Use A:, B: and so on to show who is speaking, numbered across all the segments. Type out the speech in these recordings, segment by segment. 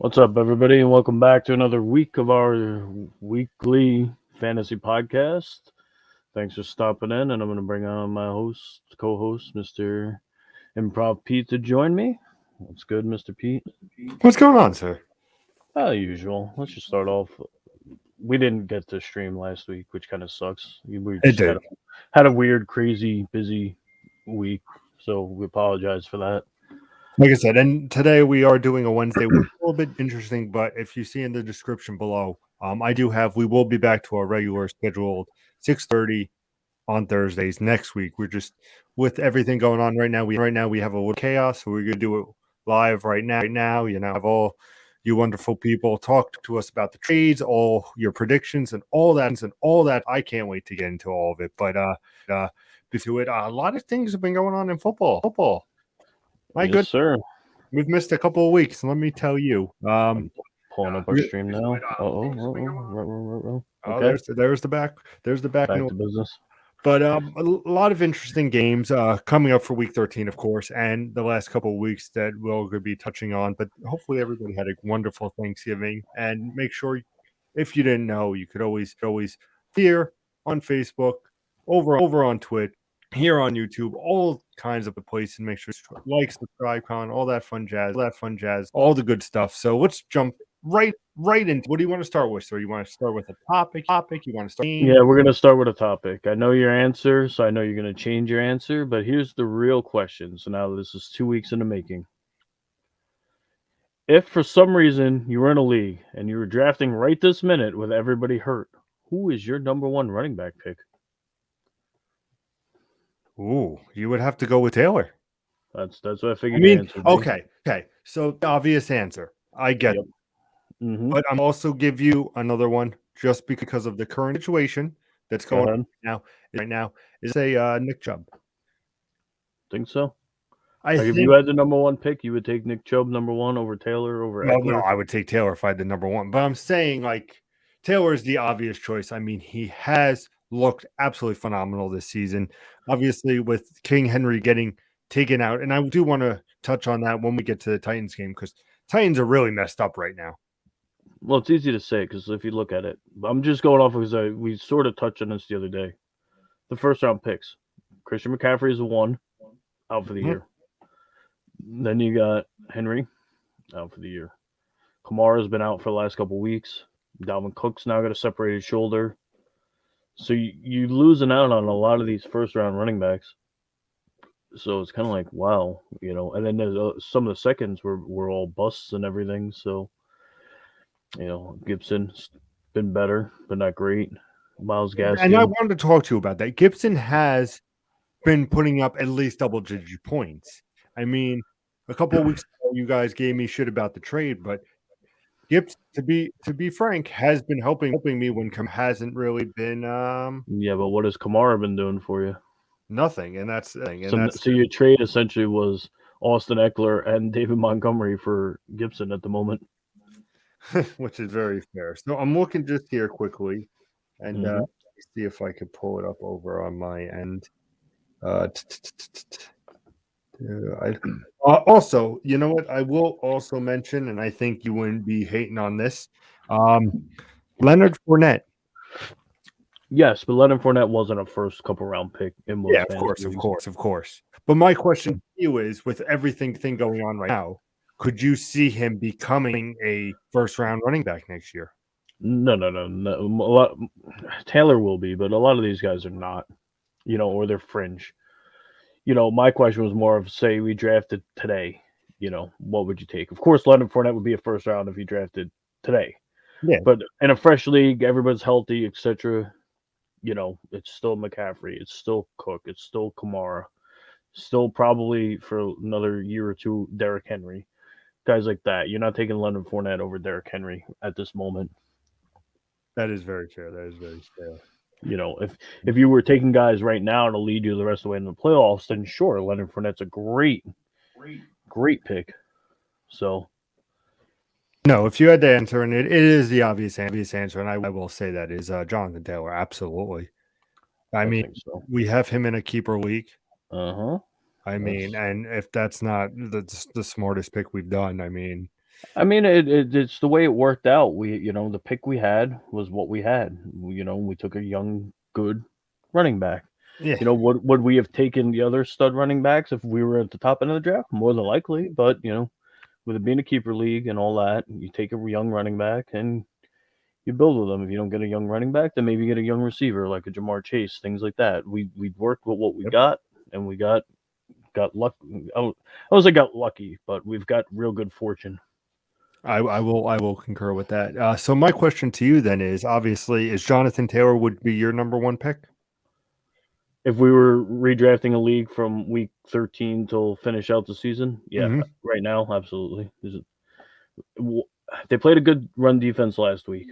A: What's up, everybody, and welcome back to another week of our weekly fantasy podcast. Thanks for stopping in, and I'm going to bring on my co-host, Mr. Improv Pete, to join me. What's good, Mr. Pete?
B: What's going on, sir?
A: Usual. Let's just start off. We didn't get to stream last week, which kind of sucks. We
B: It
A: just
B: did.
A: had a weird, crazy, busy week, so we apologize for that.
B: Like I said, and today we are doing a Wednesday, which is a little bit interesting, but if you see in the description below, we will be back to our regular scheduled 6:30 on Thursdays next week. We're just, with everything going on right now, we have a little chaos, so we're going to do it live right now, have all you wonderful people talk to us about the trades, all your predictions and all that. I can't wait to get into all of it, but before it, a lot of things have been going on in football. My
A: Yes,
B: good,
A: sir.
B: we've missed a couple of weeks. Let me tell you.
A: I'm pulling up our
B: re-
A: stream now. Okay,
B: there's the back. There's the back.
A: back to business.
B: But a lot of interesting games coming up for Week 13, of course, and the last couple of weeks that we're going to be touching on. But hopefully, everybody had a wonderful Thanksgiving. And make sure, if you didn't know, you could always here on Facebook, over on Twitch, here on YouTube, all kinds of places. Make sure to like, subscribe, comment, all that fun jazz, all the good stuff. So let's jump right into. What do you want to start with? So you want to start with a topic? You want to start?
A: Yeah, we're gonna start with a topic. I know your answer, so I know you're gonna change your answer. But here's the real question. So now this is 2 weeks in the making. If for some reason you were in a league and you were drafting right this minute with everybody hurt, who is your number one running back pick?
B: Ooh, you would have to go with Taylor.
A: That's what I
B: I
A: figured your
B: mean,
A: answer would be.
B: okay. So the obvious answer, I get
A: Yep.
B: it.
A: Mm-hmm.
B: But I'm also give you another one just because of the current situation that's
A: Go
B: going
A: ahead.
B: on right now. Is a Nick Chubb.
A: Think so?
B: I
A: Like if
B: think.
A: you had the number one pick, you would take Nick Chubb number one over Taylor over
B: No,
A: Eckler.
B: I would take Taylor if I had the number one. But I'm saying like Taylor is the obvious choice. I mean, he has looked absolutely phenomenal this season. Obviously, with King Henry getting taken out, and I do want to touch on that when we get to the Titans game because Titans are really messed up right now.
A: Well, it's easy to say because if you look at it, I'm just going off because we sort of touched on this the other day. The first round picks, Christian McCaffrey is a one, out for the year. Then you got Henry, out for the year. Kamara's been out for the last couple weeks. Dalvin Cook's now got a separated shoulder. So you losing out on a lot of these first round running backs. So it's kind of like wow, And then there's some of the seconds were all busts and everything. So Gibson's been better, but not great. Miles Gaskin.
B: And I wanted to talk to you about that. Gibson has been putting up at least double-digit points. I mean, a couple of weeks ago, you guys gave me shit about the trade, but Gibbs, to be frank, has been helping me when hasn't really been
A: Yeah, but what has Kamara been doing for you?
B: nothing, and that's
A: So your trade essentially was Austin Eckler and David Montgomery for Gibson at the moment.
B: which is very fair. So I'm looking just here quickly, and see if I could pull it up over on my end. Also, you know what? I will also mention, and I think you wouldn't be hating on this. Leonard Fournette.
A: Yes, but Leonard Fournette wasn't a first couple round pick in most.
B: Yeah, of course. But my question to you is, with everything going on right now, could you see him becoming a first round running back next year?
A: No. Taylor will be, but a lot of these guys are not, or they're fringe. My question was more of, say we drafted today, what would you take? Of course, Leonard Fournette would be a first round if you drafted today.
B: Yeah.
A: But in a fresh league, everybody's healthy, etc. It's still McCaffrey, it's still Cook, it's still Kamara, still probably for another year or two, Derrick Henry, guys like that. You're not taking Leonard Fournette over Derrick Henry at this moment.
B: That is very fair.
A: If you were taking guys right now to lead you the rest of the way in the playoffs, then sure, Leonard Fournette's a great pick. So,
B: no, if you had to answer, and it is the obvious answer, and I will say that is Jonathan Taylor. Absolutely. I mean,
A: so.
B: We have him in a keeper league.
A: I
B: mean, and if that's not the smartest pick we've done, I mean,
A: I mean, it's the way it worked out. The pick we had was what we had. We took a young, good running back.
B: Yeah,
A: Would we have taken the other stud running backs if we were at the top end of the draft? More than likely, but with it being a keeper league and all that, you take a young running back and you build with them. If you don't get a young running back, then maybe you get a young receiver like a Jamar Chase, things like that. We worked with what we
B: yep.
A: got, and we got luck. I was like got lucky, but we've got real good fortune.
B: I will concur with that. So my question to you then is, obviously, is Jonathan Taylor would be your number one pick?
A: If we were redrafting a league from week 13 till finish out the season, yeah,
B: Mhm.
A: right now, absolutely. They played a good run defense last week.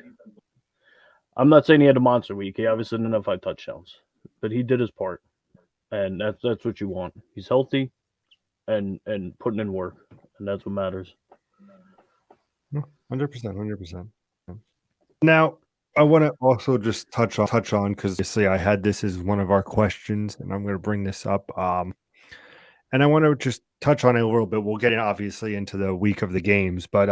A: I'm not saying he had a monster week. He obviously didn't have 5 touchdowns, but he did his part, and that's what you want. He's healthy and putting in work, and that's what matters.
B: 100%, 100%. Now, I want to also just touch on because obviously I had this as one of our questions, and I'm going to bring this up. And I want to just touch on it a little bit. We'll get obviously into the week of the games, but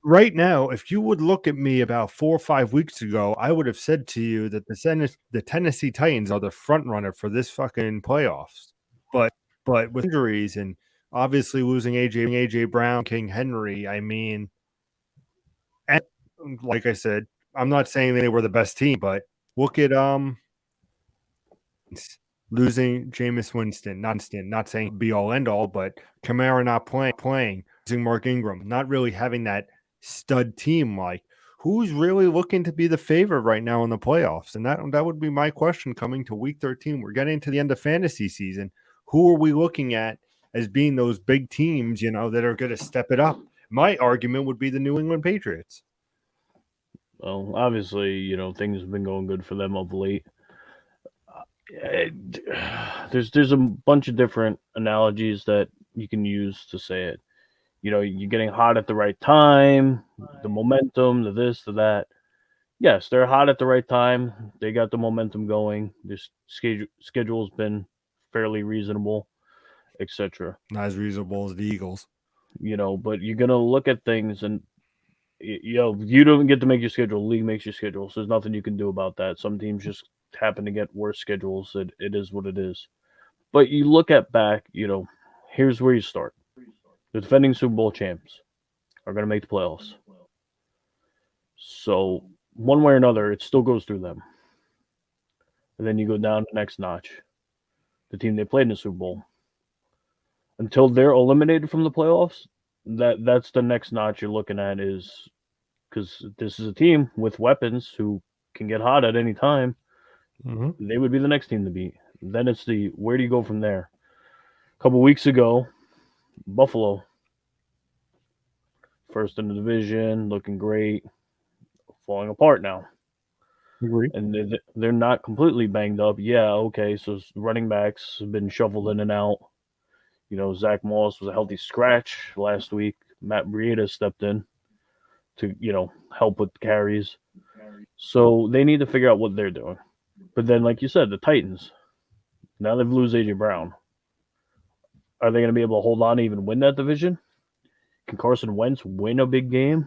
B: right now, if you would look at me about 4 or 5 weeks ago, I would have said to you that the Tennessee Titans are the front runner for this fucking playoffs. But with injuries and obviously losing AJ Brown, King Henry, I mean, and like I said, I'm not saying they were the best team, but look at losing Jameis Winston, not saying be all end all, but Kamara not playing, losing Mark Ingram, not really having that stud team. Like, who's really looking to be the favorite right now in the playoffs? And that would be my question coming to week 13. We're getting to the end of fantasy season. Who are we looking at as being those big teams, that are going to step it up? My argument would be the New England Patriots.
A: Well, obviously, things have been going good for them of late. There's a bunch of different analogies that you can use to say it. You're getting hot at the right time, the momentum, the this, the that. Yes, they're hot at the right time. They got the momentum going. Their schedule's been fairly reasonable, etc.
B: Not as reasonable as the Eagles.
A: But you're gonna look at things and you don't get to make your schedule. League makes your schedule, so there's nothing you can do about that. Some teams just happen to get worse schedules. It is what it is. But you look at back, here's where you start. The defending Super Bowl champs are going to make the playoffs. So one way or another, it still goes through them. And then you go down the next notch. The team they played in the Super Bowl. Until they're eliminated from the playoffs, that's the next notch you're looking at, is because this is a team with weapons who can get hot at any time.
B: Mm-hmm.
A: They would be the next team to beat. Then it's where do you go from there? A couple weeks ago, Buffalo, first in the division, looking great, falling apart now.
B: Agree.
A: And they're not completely banged up. Yeah, okay, so running backs have been shuffled in and out. Zach Moss was a healthy scratch last week. Matt Breida stepped in to, help with carries. So they need to figure out what they're doing. But then, like you said, the Titans, now they've lose A.J. Brown. Are they going to be able to hold on to even win that division? Can Carson Wentz win a big game?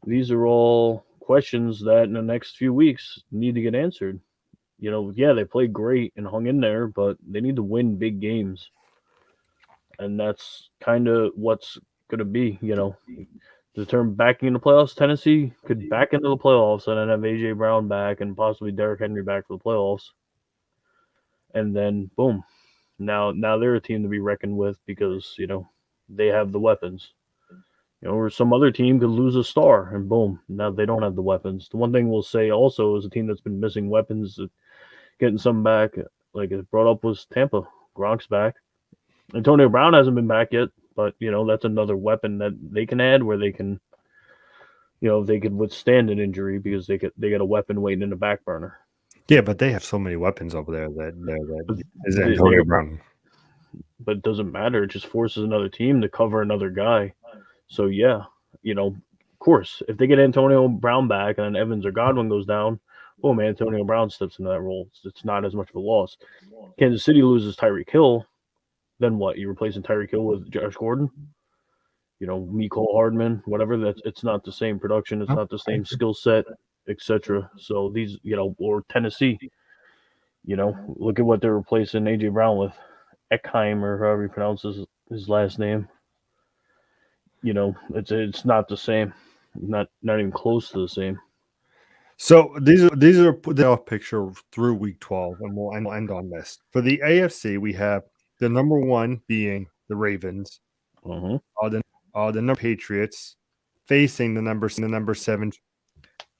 A: These are all questions that in the next few weeks need to get answered. Yeah, they played great and hung in there, but they need to win big games. And that's kind of what's going to be, the term backing in the playoffs. Tennessee could back into the playoffs and then have A.J. Brown back and possibly Derrick Henry back for the playoffs. And then, boom, now they're a team to be reckoned with because, they have the weapons. Or some other team could lose a star and boom, now they don't have the weapons. The one thing we'll say also is a team that's been missing weapons, getting some back, like it brought up, was Tampa. Gronk's back. Antonio Brown hasn't been back yet, but that's another weapon that they can add where they can, they could withstand an injury because they got a weapon waiting in the back burner.
B: Yeah, but they have so many weapons over there that is
A: They-
B: Antonio Brown.
A: But it doesn't matter. It just forces another team to cover another guy. So yeah, of course, if they get Antonio Brown back and then Evans or Godwin goes down, boom, Antonio Brown steps into that role. It's not as much of a loss. Kansas City loses Tyreek Hill, then what? You replacing Tyreek Hill with Josh Gordon? Mecole Hardman, whatever. It's not the same production. It's not the same skill set, etc. So these, or Tennessee, look at what they're replacing AJ Brown with, Eckheim or however he pronounces his last name. It's not the same, not even close to the same.
B: So these are the playoff picture through week 12, and we'll end on this. For the AFC, we have the number 1 being the Ravens, the number Patriots facing the number 7.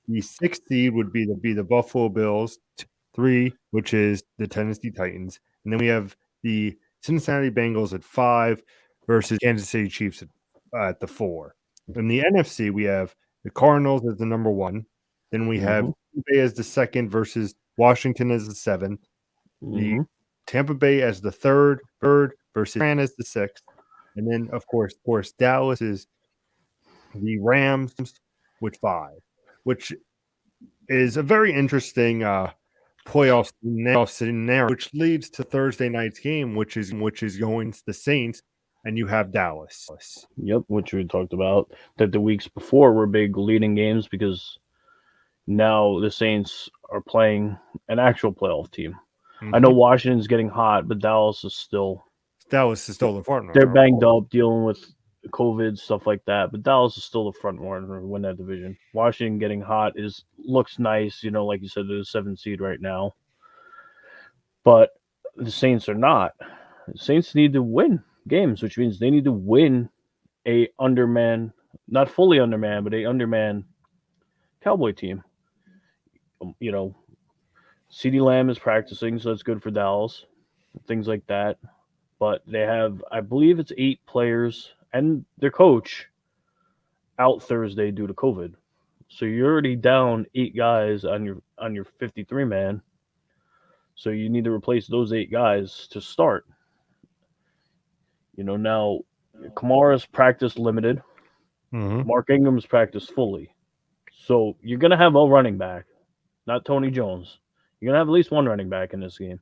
B: The 6th seed would be the Buffalo Bills, 3, which is the Tennessee Titans, and then we have the Cincinnati Bengals at 5 versus Kansas City Chiefs at the 4. In the NFC, we have the Cardinals as the number 1. Then we have Tampa Bay as the 2nd versus Washington as the 7th. The Tampa Bay as the 3rd versus San as the 6th. And then, of course, Dallas is the Rams with 5, which is a very interesting playoff scenario, which leads to Thursday night's game, which is going to the Saints, and you have Dallas.
A: Yep, which we talked about, that the weeks before were big leading games because now the Saints are playing an actual playoff team. I know Washington's getting hot, but Dallas is still
B: the front runner.
A: They're banged up, dealing with COVID, stuff like that, but Dallas is still the front runner to win that division. Washington getting hot looks nice, like you said, they're the 7th seed right now. But the Saints are not. The Saints need to win games, which means they need to win a underman, not fully underman, but a underman Cowboy team. CeeDee Lamb is practicing, so that's good for Dallas, things like that. But they have, I believe it's 8 players and their coach out Thursday due to COVID. So you're already down 8 guys on your 53 man. So you need to replace those 8 guys to start. Now Kamara's practice limited. Mark Ingram's practice fully. So you're gonna have a running back, not Tony Jones. You're gonna have at least one running back in this game.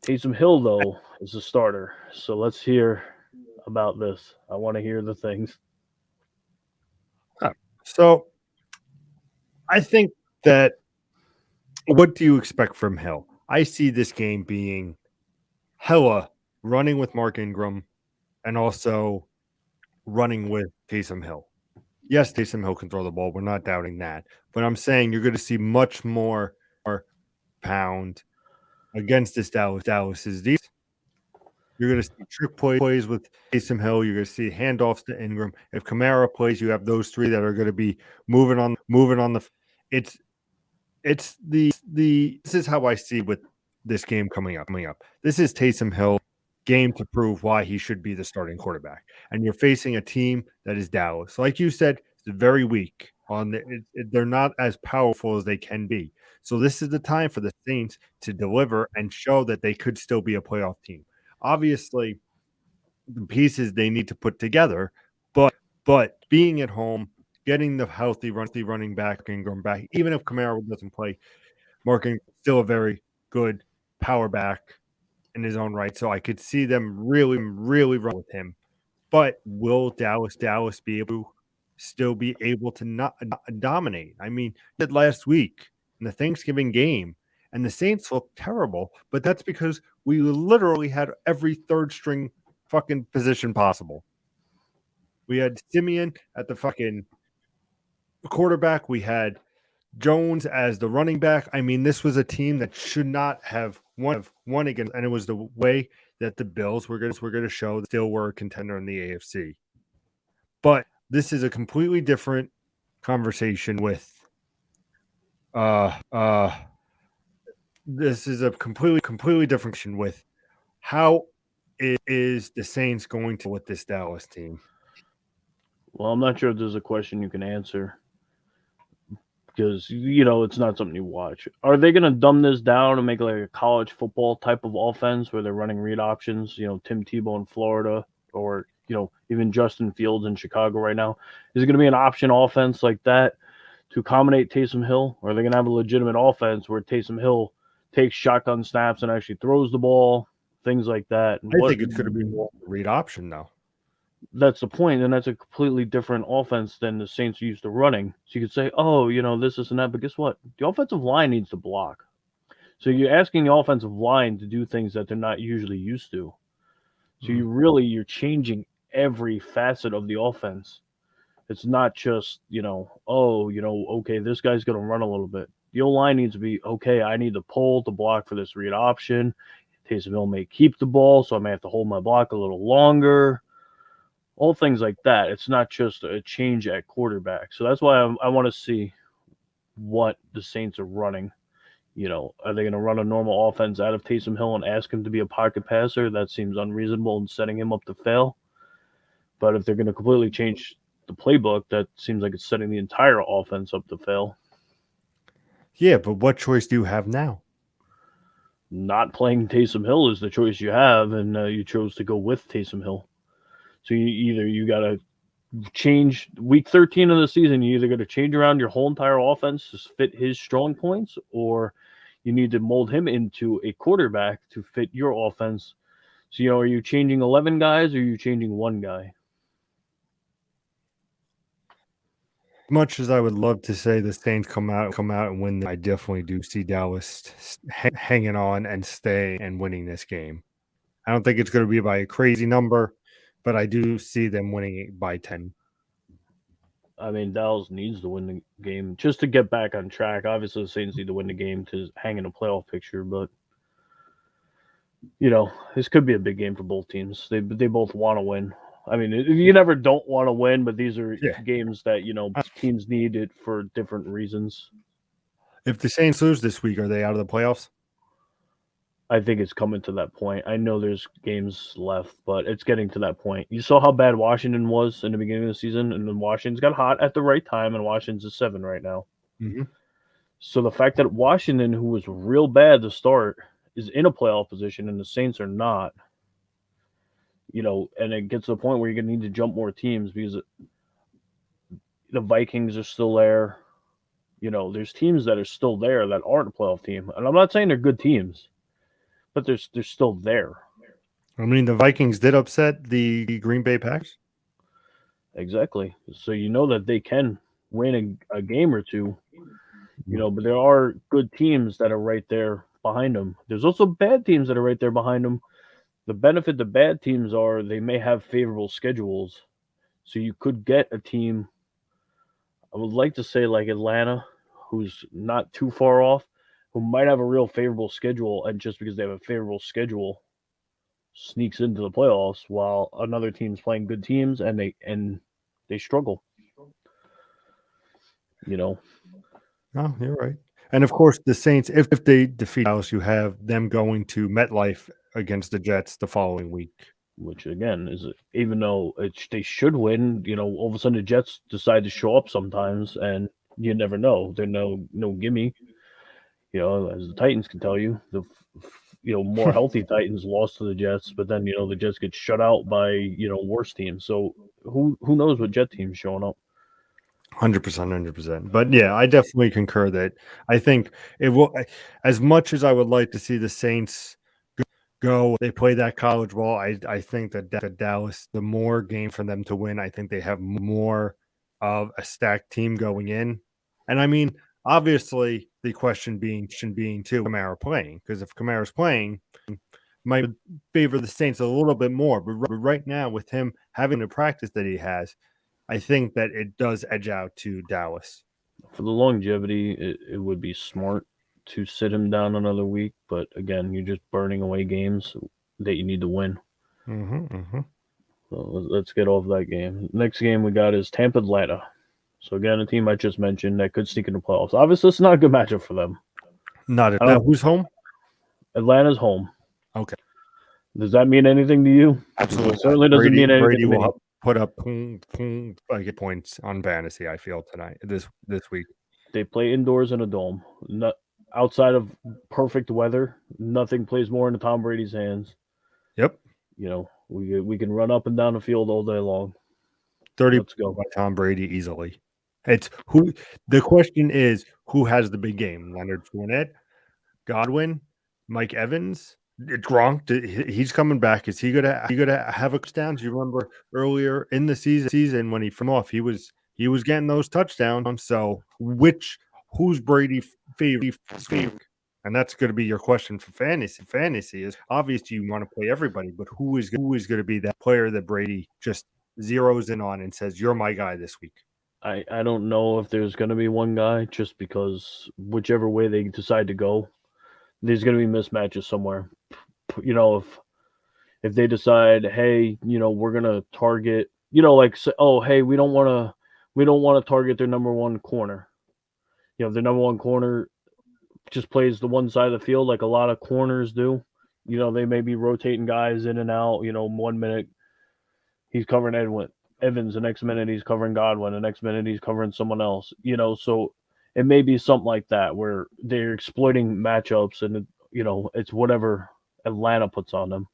A: Taysom Hill, though, is a starter. So let's hear about this. I want to hear the things.
B: So I think that, what do you expect from Hill? I see this game being hella running with Mark Ingram and also running with Taysom Hill. Yes, Taysom Hill can throw the ball. We're not doubting that. But I'm saying you're going to see much more pound against this Dallas's defense. You're going to see trick plays with Taysom Hill. You're going to see handoffs to Ingram. If Kamara plays, you have those 3 that are going to be moving on the. It's this is how I see with this game coming up. This is Taysom Hill game to prove why he should be the starting quarterback. And you're facing a team that is Dallas. Like you said, it's very weak. They're not as powerful as they can be. So this is the time for the Saints to deliver and show that they could still be a playoff team. Obviously, the pieces they need to put together, but being at home, getting the healthy running back Ingram back, even if Kamara doesn't play, Mark Ingram still a very good power back in his own right. So I could see them really run with him. But will Dallas be able to not dominate? I mean, did last week in the Thanksgiving game, and the Saints looked terrible, but that's because we literally had every 3rd string fucking position possible. We had Simeon at the fucking quarterback. We had Jones as the running back. I mean, this was a team that should not have won against, and it was the way that the Bills were going to show that still were a contender in the AFC. But this is a completely different conversation with this is a completely different question with how is the Saints going to with this Dallas team?
A: Well, I'm not sure if there's a question you can answer because it's not something you watch. Are they going to dumb this down and make like a college football type of offense where they're running read options? Tim Tebow in Florida, or even Justin Fields in Chicago right now. Is it going to be an option offense like that to accommodate Taysom Hill, or are they going to have a legitimate offense where Taysom Hill takes shotgun snaps and actually throws the ball, things like that?
B: I think it's going to be more read option now.
A: That's the point, and that's a completely different offense than the Saints are used to running. So you could say, oh, this and that, but guess what? The offensive line needs to block. So you're asking the offensive line to do things that they're not usually used to. So you're changing every facet of the offense. It's not just, okay, this guy's going to run a little bit. The O line needs to be, okay, I need to pull to block for this read option. Taysom Hill may keep the ball, so I may have to hold my block a little longer. All things like that. It's not just a change at quarterback. So that's why I want to see what the Saints are running. Are they going to run a normal offense out of Taysom Hill and ask him to be a pocket passer? That seems unreasonable and setting him up to fail. But if they're going to completely change the playbook, that seems like it's setting the entire offense up to fail.
B: Yeah, but what choice do you have now?
A: Not playing Taysom Hill is the choice you have, and you chose to go with Taysom Hill. So you got to change week 13 of the season. You either got to change around your whole entire offense to fit his strong points, or you need to mold him into a quarterback to fit your offense. So, are you changing 11 guys or are you changing one guy?
B: Much as I would love to say the Saints come out and win, I definitely do see Dallas hanging on and staying and winning this game. I don't think it's going to be by a crazy number, but I do see them winning it by 10.
A: I mean, Dallas needs to win the game just to get back on track. Obviously, the Saints need to win the game to hang in a playoff picture, but this could be a big game for both teams. They both want to win. I mean, you never don't want to win, but these are games that teams need it for different reasons.
B: If the Saints lose this week, are they out of the playoffs?
A: I think it's coming to that point. I know there's games left, but it's getting to that point. You saw how bad Washington was in the beginning of the season, and then Washington's got hot at the right time, and Washington's a 7 right now.
B: Mm-hmm.
A: So the fact that Washington, who was real bad to start, is in a playoff position and the Saints are not, and it gets to the point where you're going to need to jump more teams because the Vikings are still there. There's teams that are still there that aren't a playoff team. And I'm not saying they're good teams, but they're still there.
B: I mean, the Vikings did upset the Green Bay Packers.
A: Exactly. So that they can win a game or two, but there are good teams that are right there behind them. There's also bad teams that are right there behind them. The benefit the bad teams are they may have favorable schedules. So you could get a team, I would like to say like Atlanta, who's not too far off, who might have a real favorable schedule, and just because they have a favorable schedule, sneaks into the playoffs while another team's playing good teams and they struggle.
B: Oh, you're right. And of course, the Saints, if they defeat Dallas, you have them going to MetLife against the Jets the following week.
A: Which again is, even though they should win, all of a sudden the Jets decide to show up sometimes, and you never know. They're no gimme. As the Titans can tell you, the more healthy Titans lost to the Jets, but then the Jets get shut out by worse teams. So who knows what Jet team's showing up?
B: 100%. But yeah, I definitely concur that I think it will. As much as I would like to see the Saints go, they play that college ball. I think that Dallas, the more game for them to win, I think they have more of a stacked team going in. And I mean, obviously, the question being too, Kamara playing, because if Kamara's playing, might favor the Saints a little bit more. But right now, with him having the practice that he has, I think that it does edge out to Dallas.
A: For the longevity, it would be smart to sit him down another week. But again, you're just burning away games that you need to win. So let's get off that game. Next game we got is Tampa Atlanta. So again, a team I just mentioned that could sneak into playoffs. Obviously, it's not a good matchup for them.
B: Not at all. Who's home?
A: Atlanta's home.
B: Okay.
A: Does that mean anything to you?
B: Absolutely.
A: It certainly doesn't mean anything
B: Brady
A: to me.
B: Will put up points on fantasy, I feel, tonight, this week.
A: They play indoors in a dome. Outside of perfect weather, nothing plays more into Tom Brady's hands.
B: Yep.
A: We can run up and down the field all day long.
B: 30 Let's go by Tom Brady easily. It's who the question is, who has the big game? Leonard Fournette, Godwin, Mike Evans, Gronk, he's coming back. Is he gonna have a touchdown? Do you remember earlier in the season when he from off, he was getting those touchdowns. So who's Brady favorite? And that's going to be your question for fantasy. Fantasy is obviously you want to play everybody, but who is going to be that player that Brady just zeroes in on and says, "You're my guy this week"?
A: I don't know if there's going to be one guy, just because whichever way they decide to go, there's going to be mismatches somewhere. You know, if they decide, hey, we're going to target, like, oh, hey, we don't want to target their number one corner. If their number one corner just plays the one side of the field like a lot of corners do, they may be rotating guys in and out. 1 minute he's covering Evans, the next minute he's covering Godwin, the next minute he's covering someone else. So it may be something like that where they're exploiting matchups, and it's whatever Atlanta puts on them.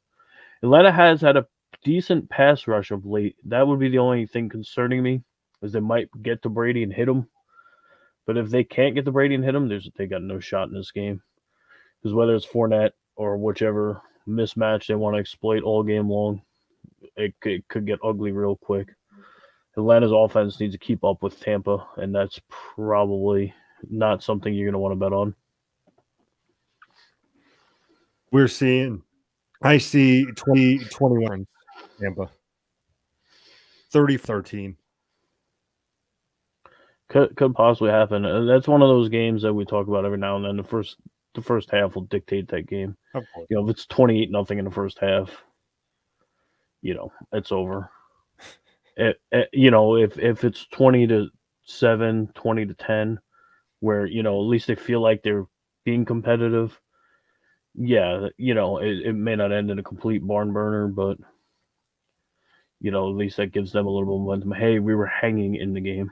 A: Atlanta has had a decent pass rush of late. That would be the only thing concerning me, is they might get to Brady and hit him. But if they can't get to Brady and hit him, they got no shot in this game. Because whether it's Fournette or whichever mismatch they want to exploit all game long, it could get ugly real quick. Atlanta's offense needs to keep up with Tampa, and that's probably not something you're going to want to bet on.
B: I see 20-21 Tampa. 30-13.
A: Could possibly happen. That's one of those games that we talk about every now and then. The first half will dictate that game.
B: Of course.
A: If it's 28-0 in the first half, it's over. If it's 20-7, 20-10, where at least they feel like they're being competitive. Yeah, it may not end in a complete barn burner, but at least that gives them a little bit of momentum. Hey, we were hanging in the game.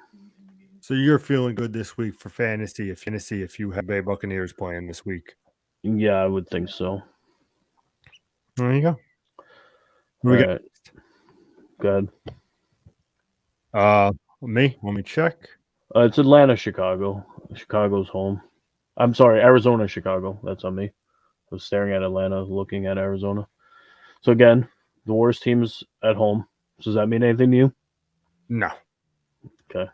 B: So you're feeling good this week for fantasy if you have Bay Buccaneers playing this week.
A: Yeah, I would think so.
B: There you go.
A: All right. Go
B: ahead. Me? Let me check.
A: It's Atlanta, Chicago. Chicago's home. I'm sorry, Arizona, Chicago. That's on me. I was staring at Atlanta, looking at Arizona. So again, the worst team's at home. Does that mean anything to you?
B: No.
A: Okay.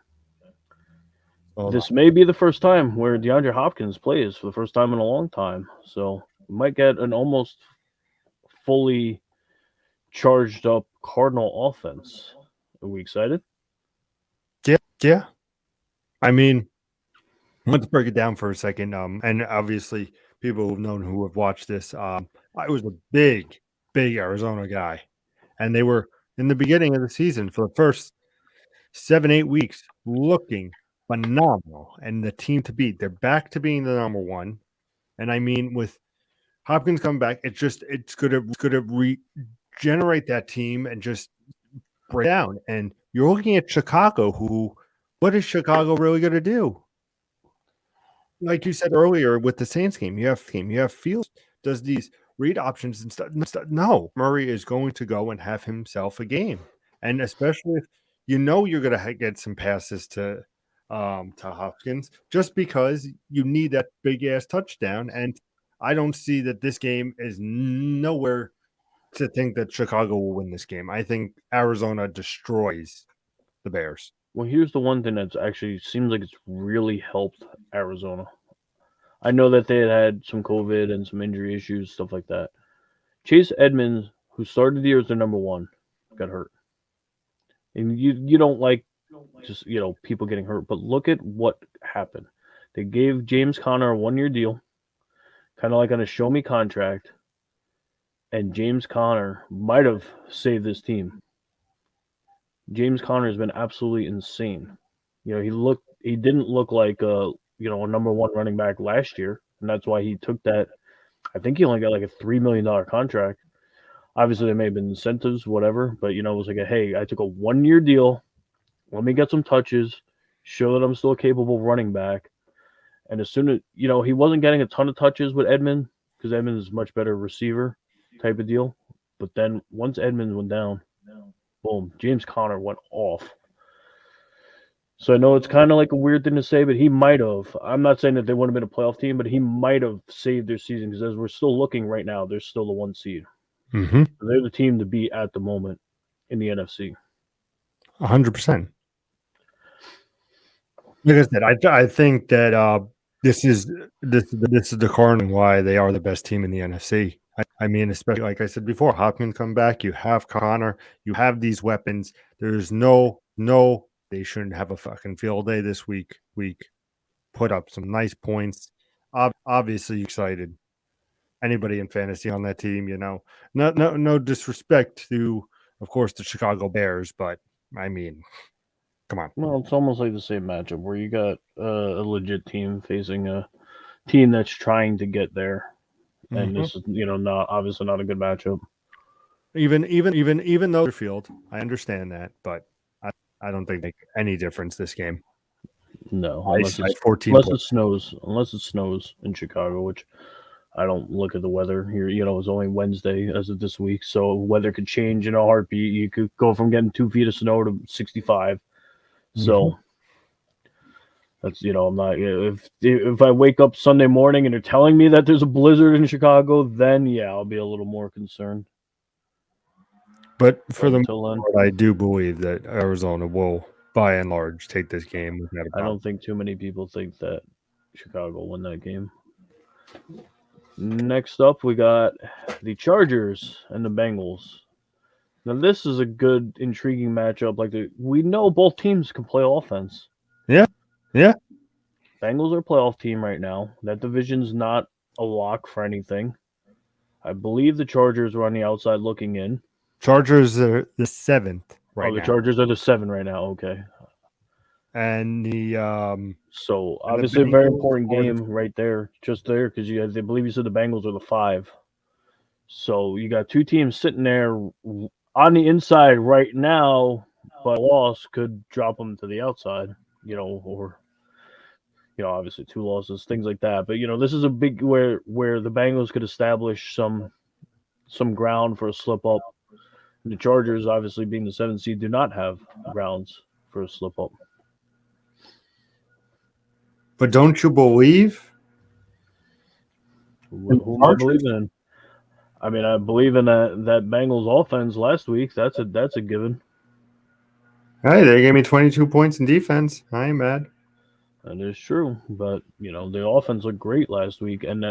A: This may be the first time where DeAndre Hopkins plays for the first time in a long time. So we might get an almost fully charged up Cardinal offense. Are we excited?
B: Yeah. I mean, let's break it down for a second. And obviously, people who have watched this, I was a big Arizona guy, and they were in the beginning of the season for the first 7-8 weeks looking phenomenal, and the team to beat. They're back to being the number one, and I mean, with Hopkins coming back, it's gonna regenerate that team and just break down. And you're looking at Chicago, what is Chicago really going to do? Like you said earlier with the Saints game, you have Fields does these read options and stuff. No, Murray is going to go and have himself a game, and especially if you're going to get some passes to Hopkins, just because you need that big ass touchdown. And I don't see that this game is nowhere to think that Chicago will win this game. I think Arizona destroys the Bears.
A: Well, here's the one thing that's actually seems like it's really helped Arizona. I know that they had some COVID and some injury issues, stuff like that. Chase Edmonds, who started the year as their number one, got hurt. And you don't like just, people getting hurt, but look at what happened. They gave James Conner a 1-year deal, kind of like on a show me contract, and James Conner might have saved this team. James Conner has been absolutely insane. He didn't look like a number one running back last year, and that's why he took that. I think he only got like a $3 million contract. Obviously, there may have been incentives, whatever, but it was like hey, I took a 1-year deal. Let me get some touches, show that I'm still a capable running back. And as soon as he wasn't getting a ton of touches with Edmund, because Edmund is a much better receiver type of deal. But then once Edmonds went down, boom, James Conner went off. So I know it's kind of like a weird thing to say, but he might have. I'm not saying that they wouldn't have been a playoff team, but he might have saved their season because as we're still looking right now, they're still the 1 seed.
B: Mm-hmm.
A: They're the team to beat at the moment in the NFC.
B: 100%. Like I said, I think that this is the coroning why they are the best team in the NFC. I mean, especially like I said before, Hopkins come back. You have Connor. You have these weapons. There's no. They shouldn't have a fucking field day this week. Put up some nice points. Obviously excited. Anybody in fantasy on that team, no disrespect to, of course, the Chicago Bears, but I mean, come on.
A: Well, it's almost like the same matchup where you got a legit team facing a team that's trying to get there, and this is not obviously not a good matchup.
B: Even though field, I understand that, but I don't think make any difference this game.
A: No, unless it snows in Chicago, which I don't look at the weather here. It's only Wednesday as of this week, so weather could change in a heartbeat. You could go from getting 2 feet of snow to 65. So that's I'm not if I wake up Sunday morning and they're telling me that there's a blizzard in Chicago, then yeah, I'll be a little more concerned.
B: But for the most part, I do believe that Arizona will, by and large, take this game.
A: I don't think too many people think that Chicago won that game. Next up, we got the Chargers and the Bengals. Now, this is a good, intriguing matchup. We know both teams can play offense.
B: Yeah.
A: Bengals are a playoff team right now. That division's not a lock for anything. I believe the Chargers are on the outside looking in.
B: Chargers are the 7th right now.
A: The Chargers are the 7 right now. Okay.
B: And
A: so obviously a very important game right there, just there, because I believe you said the Bengals are the 5. So you got two teams sitting there on the inside right now, but a loss could drop them to the outside, or obviously 2 losses, things like that. But this is a big where the Bengals could establish some ground for a slip up. And the Chargers, obviously being the 7th seed, do not have grounds for a slip up.
B: But don't you believe?
A: Who am I believing in? I mean, I believe in that Bengals offense last week. That's a given.
B: Hey, they gave me 22 points in defense. I ain't mad.
A: That is true, but the offense looked great last week, and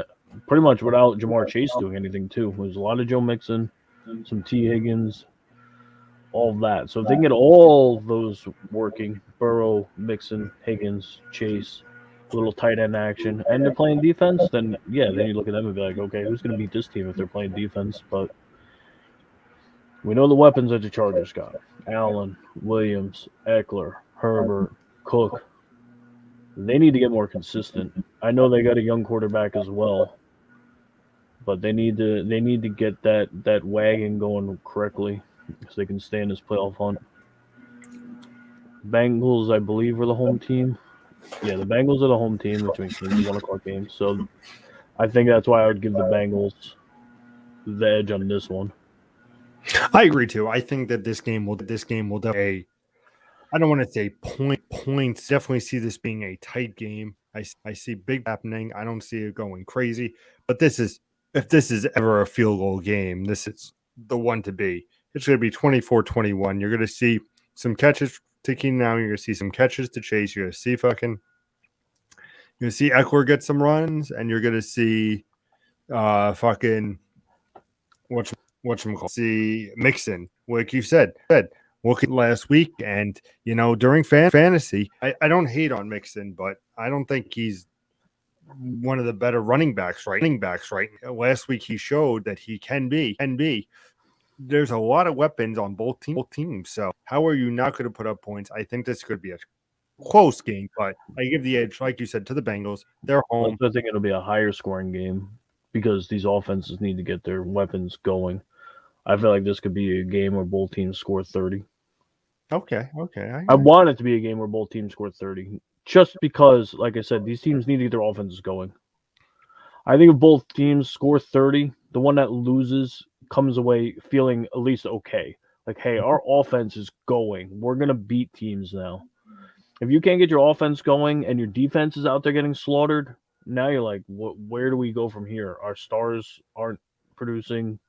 A: pretty much without Jamar Chase doing anything too. It was a lot of Joe Mixon, some T. Higgins, all of that. So if they can get all those working, Burrow, Mixon, Higgins, Chase, a little tight end action, and they're playing defense, then yeah, then you look at them and be like, okay, who's going to beat this team if they're playing defense? But we know the weapons that the Chargers got: Allen, Williams, Eckler, Herbert, Cook. They need to get more consistent. I know they got a young quarterback as well, but they need to get that wagon going correctly so they can stay in this playoff hunt. Bengals, I believe, are the home team. Yeah, the Bengals are the home team, which makes it a 1:00 game. So I think that's why I would give the Bengals the edge on this one.
B: I agree too. I think that this game will definitely. I don't want to say points. Definitely see this being a tight game. I see big happening. I don't see it going crazy. But if this is ever a field goal game, this is the one to be. It's going to be 24-21. You're going to see some catches to Keenan Allen. You're going to see some catches to Chase. You're going to see Eckler get some runs, and you're going to see see Mixon, like you said. Look at last week, and during fantasy, I don't hate on Mixon, but I don't think he's one of the better running backs right now. Last week he showed that he can be. There's a lot of weapons on both teams. So how are you not going to put up points? I think this could be a close game, but I give the edge, like you said, to the Bengals. They're home.
A: I think it'll be a higher scoring game because these offenses need to get their weapons going. I feel like this could be a game where both teams score 30.
B: Okay.
A: I want it to be a game where both teams score 30, just because, like I said, these teams need to get their offenses going. I think if both teams score 30, the one that loses comes away feeling at least okay. Like, hey, our offense is going. We're going to beat teams now. If you can't get your offense going and your defense is out there getting slaughtered, now you're like, where do we go from here? Our stars aren't producing,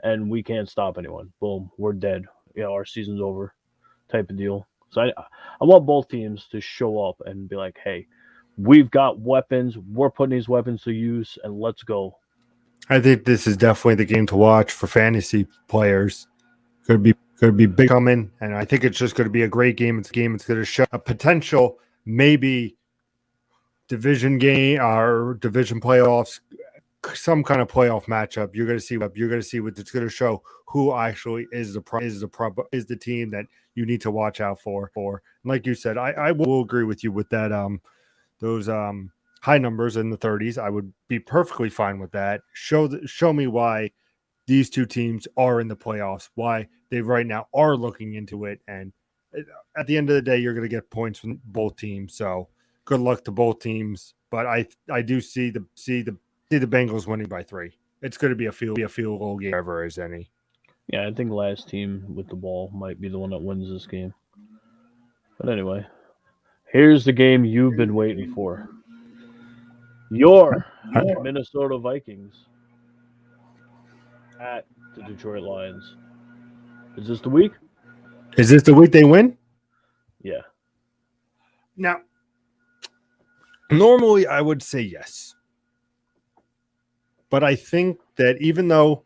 A: and we can't stop anyone. Boom, we're dead. Our season's over, type of deal. So I want both teams to show up and be like, hey, we've got weapons. We're putting these weapons to use, and let's go.
B: I think this is definitely the game to watch for fantasy players. Could be big coming, and I think it's just going to be a great game. It's a game. It's going to show a potential maybe division game or division playoffs, some kind of playoff matchup. You're going to see what it's going to show who actually is the team that you need to watch out for. And like you said, I will agree with you with that. Those high numbers in the 30s, I would be perfectly fine with that. Show me why these two teams are in the playoffs, why they right now are looking into it, and at the end of the day, you're going to get points from both teams. So good luck to both teams. But I do see the Bengals winning by 3. It's going to be a field goal game, ever as any.
A: Yeah, I think last team with the ball might be the one that wins this game. But anyway, here's the game you've been waiting for. Your Minnesota Vikings at the Detroit Lions. Is this the week?
B: Is this the week they win?
A: Yeah.
B: Now, normally I would say yes. But I think that even though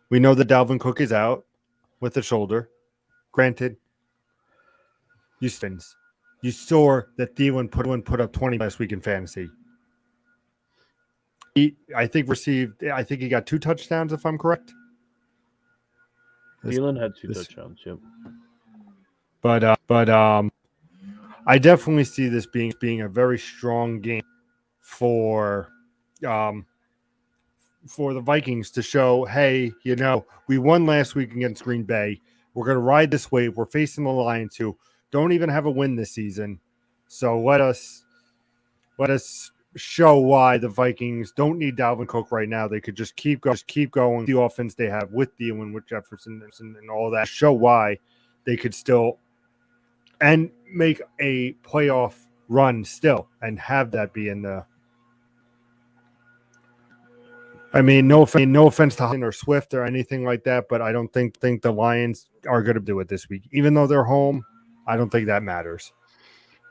B: we know that Dalvin Cook is out with the shoulder, granted, you saw that Thielen put up 20 last week in fantasy. I think he got 2 touchdowns, if I'm correct.
A: Thielen had 2 touchdowns, yep.
B: But I definitely see this being a very strong game for the Vikings to show, hey, we won last week against Green Bay. We're going to ride this wave. We're facing the Lions, who don't even have a win this season. So let us show why the Vikings don't need Dalvin Cook right now. They could just keep going. The offense they have with Thielen, with Jefferson, and all that. Show why they could still and make a playoff run still, and have that be in the. I mean, no offense to Hudson or Swift or anything like that, but I don't think the Lions are going to do it this week, even though they're home. I don't think that matters.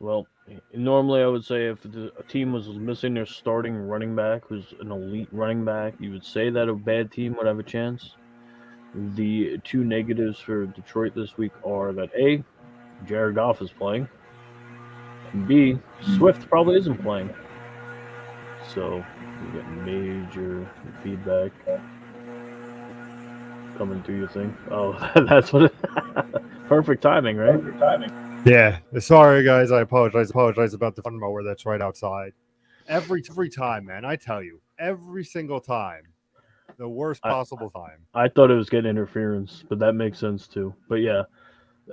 A: Well, normally I would say if a team was missing their starting running back, who's an elite running back, you would say that a bad team would have a chance. The 2 negatives for Detroit this week are that A, Jared Goff is playing, and B, Swift probably isn't playing. So you get major feedback coming through your thing. Oh, that's what perfect timing, right? Perfect timing.
B: Yeah. Sorry, guys. I apologize about the fun mower that's right outside. Every time, man. I tell you, every single time. The worst possible time.
A: I thought it was getting interference, but that makes sense too. But yeah,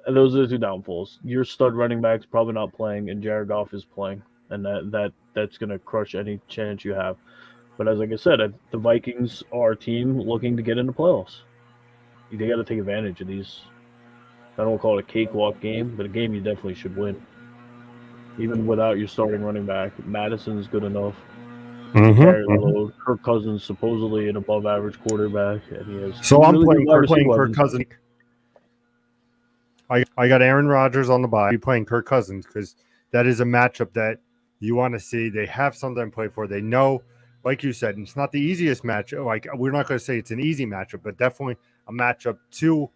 A: those are the 2 downfalls. Your stud running back's probably not playing, and Jared Goff is playing, and that's going to crush any chance you have. But as like I said, the Vikings are a team looking to get into playoffs. They got to take advantage of these. I don't call it a cakewalk game, but a game you definitely should win. Even without your starting running back, Madison's good enough to carry the load. Kirk Cousins supposedly an above-average quarterback, and he has.
B: So I'm playing Kirk Cousins. I got Aaron Rodgers on the bye. I'm playing Kirk Cousins because that is a matchup that you want to see. They have something to play for. They know, like you said, it's not the easiest matchup. Like, we're not going to say it's an easy matchup, but definitely a matchup to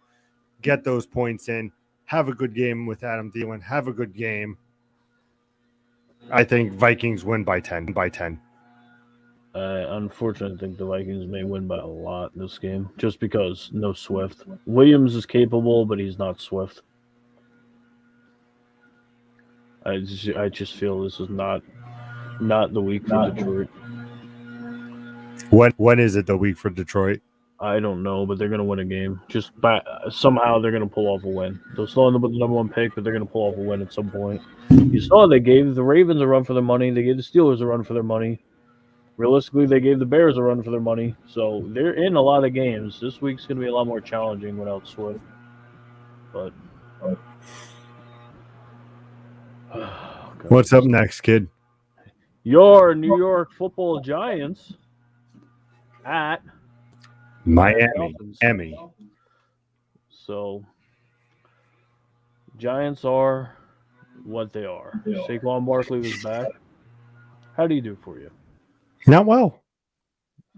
B: get those points in. Have a good game with Adam Thielen. Have a good game. I think Vikings win by 10.
A: I unfortunately think the Vikings may win by a lot in this game, just because no Swift. Williams is capable, but he's not Swift. I just feel this is not the week for Detroit.
B: When is it the week for Detroit?
A: I don't know, but they're going to win a game. Somehow they're going to pull off a win. They'll still end up with the number 1 pick, but they're going to pull off a win at some point. You saw they gave the Ravens a run for their money. They gave the Steelers a run for their money. Realistically, they gave the Bears a run for their money. So they're in a lot of games. This week's going to be a lot more challenging without Swift. But
B: What's up next, kid?
A: Your New York Football Giants at
B: Miami.
A: Dolphins. So, Giants are what they are. Saquon Barkley was back. How do you do for you?
B: Not well.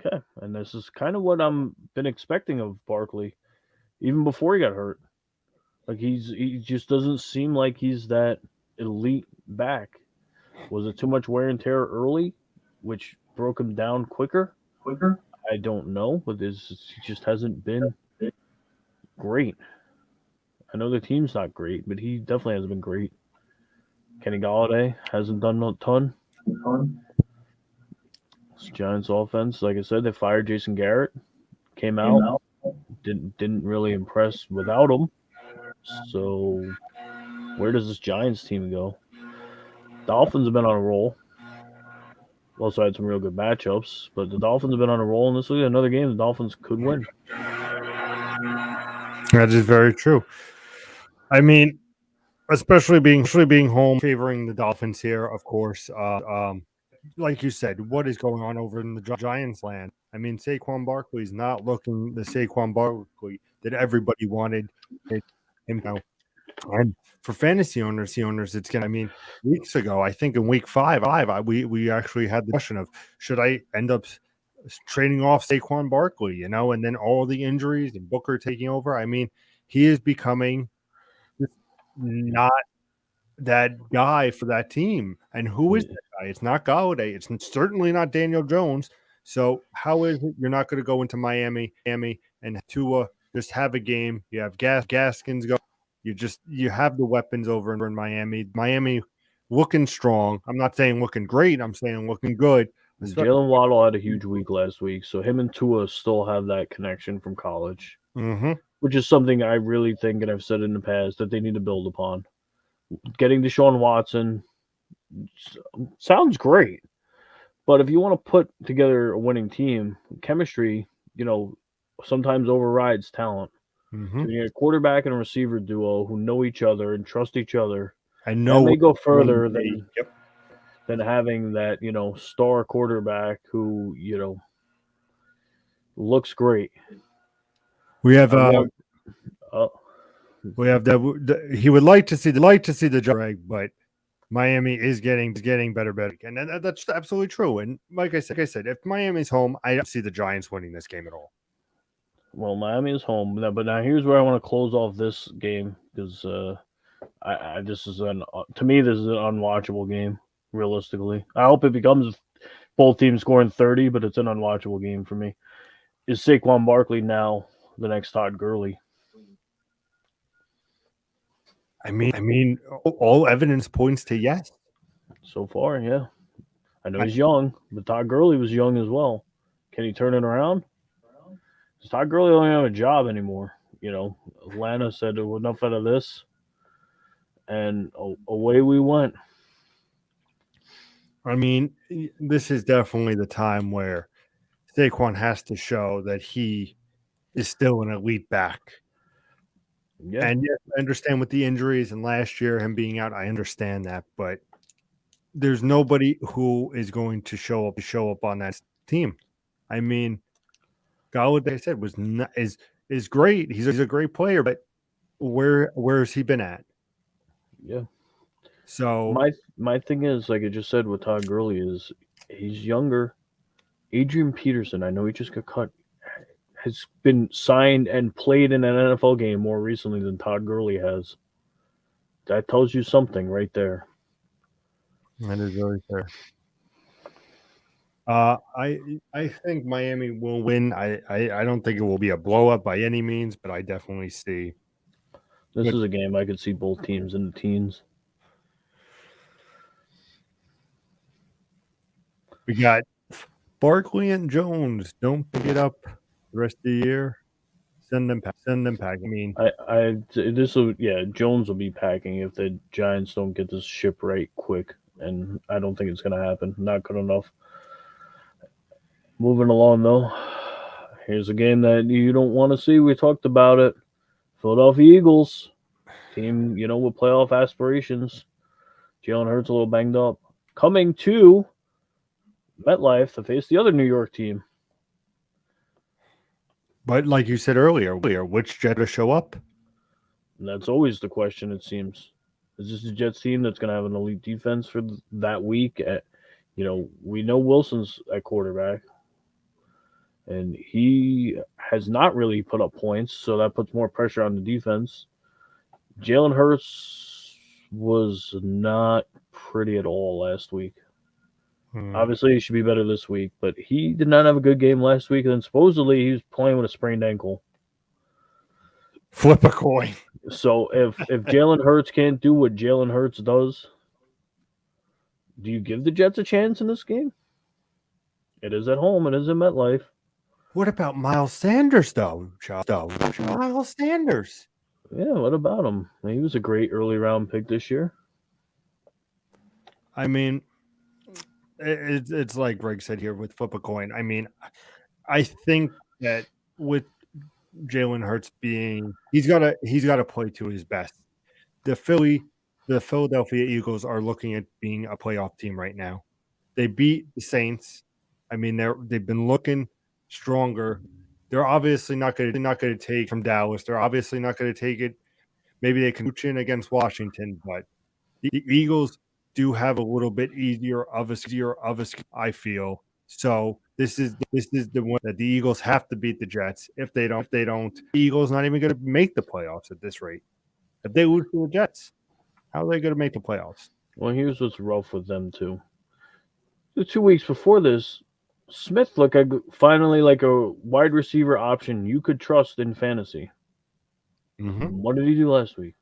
A: Okay, and this is kind of what I'm been expecting of Barkley, even before he got hurt. Like he just doesn't seem like he's that elite back. Was it too much wear and tear early, which broke him down quicker? I don't know, but he just hasn't been great. I know the team's not great, but he definitely hasn't been great. Kenny Galladay hasn't done a ton. This Giants offense, like I said, they fired Jason Garrett. Came out, didn't really impress without him. So where does this Giants team go? Dolphins have been on a roll. Also had some real good matchups, but the Dolphins have been on a roll, and this will be another game the Dolphins could win.
B: That is very true. I mean, especially being home, favoring the Dolphins here, of course. Like you said, what is going on over in the Giants land? I mean, Saquon Barkley is not looking the Saquon Barkley that everybody wanted him to. And for fantasy owners, it's gonna. I mean, weeks ago, I think in week 5, we actually had the question of should I end up trading off Saquon Barkley, and then all the injuries and Booker taking over. I mean, he is becoming not that guy for that team. And who is that guy? It's not Galladay. It's certainly not Daniel Jones. So how is it you're not going to go into Miami and Tua just have a game? You have Gaskins go. You have the weapons over in Miami. Miami looking strong. I'm not saying looking great. I'm saying looking good.
A: Jalen Waddle had a huge week last week, so him and Tua still have that connection from college, which is something I really think, and I've said in the past, that they need to build upon. Getting Deshaun Watson sounds great, but if you want to put together a winning team, chemistry, sometimes overrides talent. So you need a quarterback and a receiver duo who know each other and trust each other.
B: And know
A: they go further than having that, star quarterback who, looks great.
B: We have we have that he would like to see the drag, but Miami is getting better, and that's absolutely true. And like I said, if Miami's home, I don't see the Giants winning this game at all.
A: Well, Miami is home, but now here's where I want to close off this game because this is to me this is an unwatchable game. Realistically, I hope it becomes both teams scoring 30, but it's an unwatchable game for me. Is Saquon Barkley now the next Todd Gurley?
B: I mean, all evidence points to yes.
A: So far, yeah. I know he's young, but Todd Gurley was young as well. Can he turn it around? Does Todd Gurley don't have a job anymore? Atlanta said enough out of this, and away we went.
B: I mean, this is definitely the time where Saquon has to show that he is still an elite back. Yeah. And yes, I understand with the injuries and last year him being out, I understand that, but there's nobody who is going to show up on that team. I mean, Galladay, like I said, is great. He's a great player, but where has he been at?
A: Yeah.
B: So
A: my thing is, like I just said with Todd Gurley, is he's younger. Adrian Peterson, I know he just got cut, has been signed and played in an NFL game more recently than Todd Gurley has. That tells you something right there.
B: That is very fair. I think Miami will win. I don't think it will be a blow up by any means, but I definitely see.
A: This is a game I could see both teams in the teens.
B: We got Barkley and Jones. Don't pick it up the rest of the year. Send them packing. I mean,
A: Jones will be packing if the Giants don't get this ship right quick, and I don't think it's going to happen. Not good enough. Moving along though, here's a game that you don't want to see. We talked about it. Philadelphia Eagles team, with playoff aspirations. Jalen Hurts a little banged up. Coming to MetLife to face the other New York team.
B: But like you said earlier, which Jet to show up?
A: And that's always the question, it seems. Is this a Jets team that's going to have an elite defense for that week? We know Wilson's at quarterback, and he has not really put up points, so that puts more pressure on the defense. Jalen Hurts was not pretty at all last week. Obviously, he should be better this week, but he did not have a good game last week, and then supposedly he was playing with a sprained ankle.
B: Flip a coin.
A: So if Jalen Hurts can't do what Jalen Hurts does, do you give the Jets a chance in this game? It is at home. It is in MetLife.
B: What about Miles Sanders, though? Miles Sanders.
A: Yeah, what about him? He was a great early round pick this year.
B: I mean, it's like Greg said here with flip a coin. I mean, I think that with Jalen Hurts he's got to play to his best. The Philadelphia Eagles are looking at being a playoff team right now. They beat the Saints. I mean, they've been looking stronger. They're obviously not going to take from Dallas. They're obviously not going to take it. Maybe they can reach in against Washington, but the Eagles do have a little bit easier of a I feel. So this is the one that the Eagles have to beat the Jets. If they don't, the Eagles not even going to make the playoffs at this rate. If they lose to the Jets, how are they going to make the playoffs?
A: Well, here's what's rough with them too. The 2 weeks before this, Smith looked finally like a wide receiver option you could trust in fantasy.
B: Mm-hmm.
A: What did he do last week?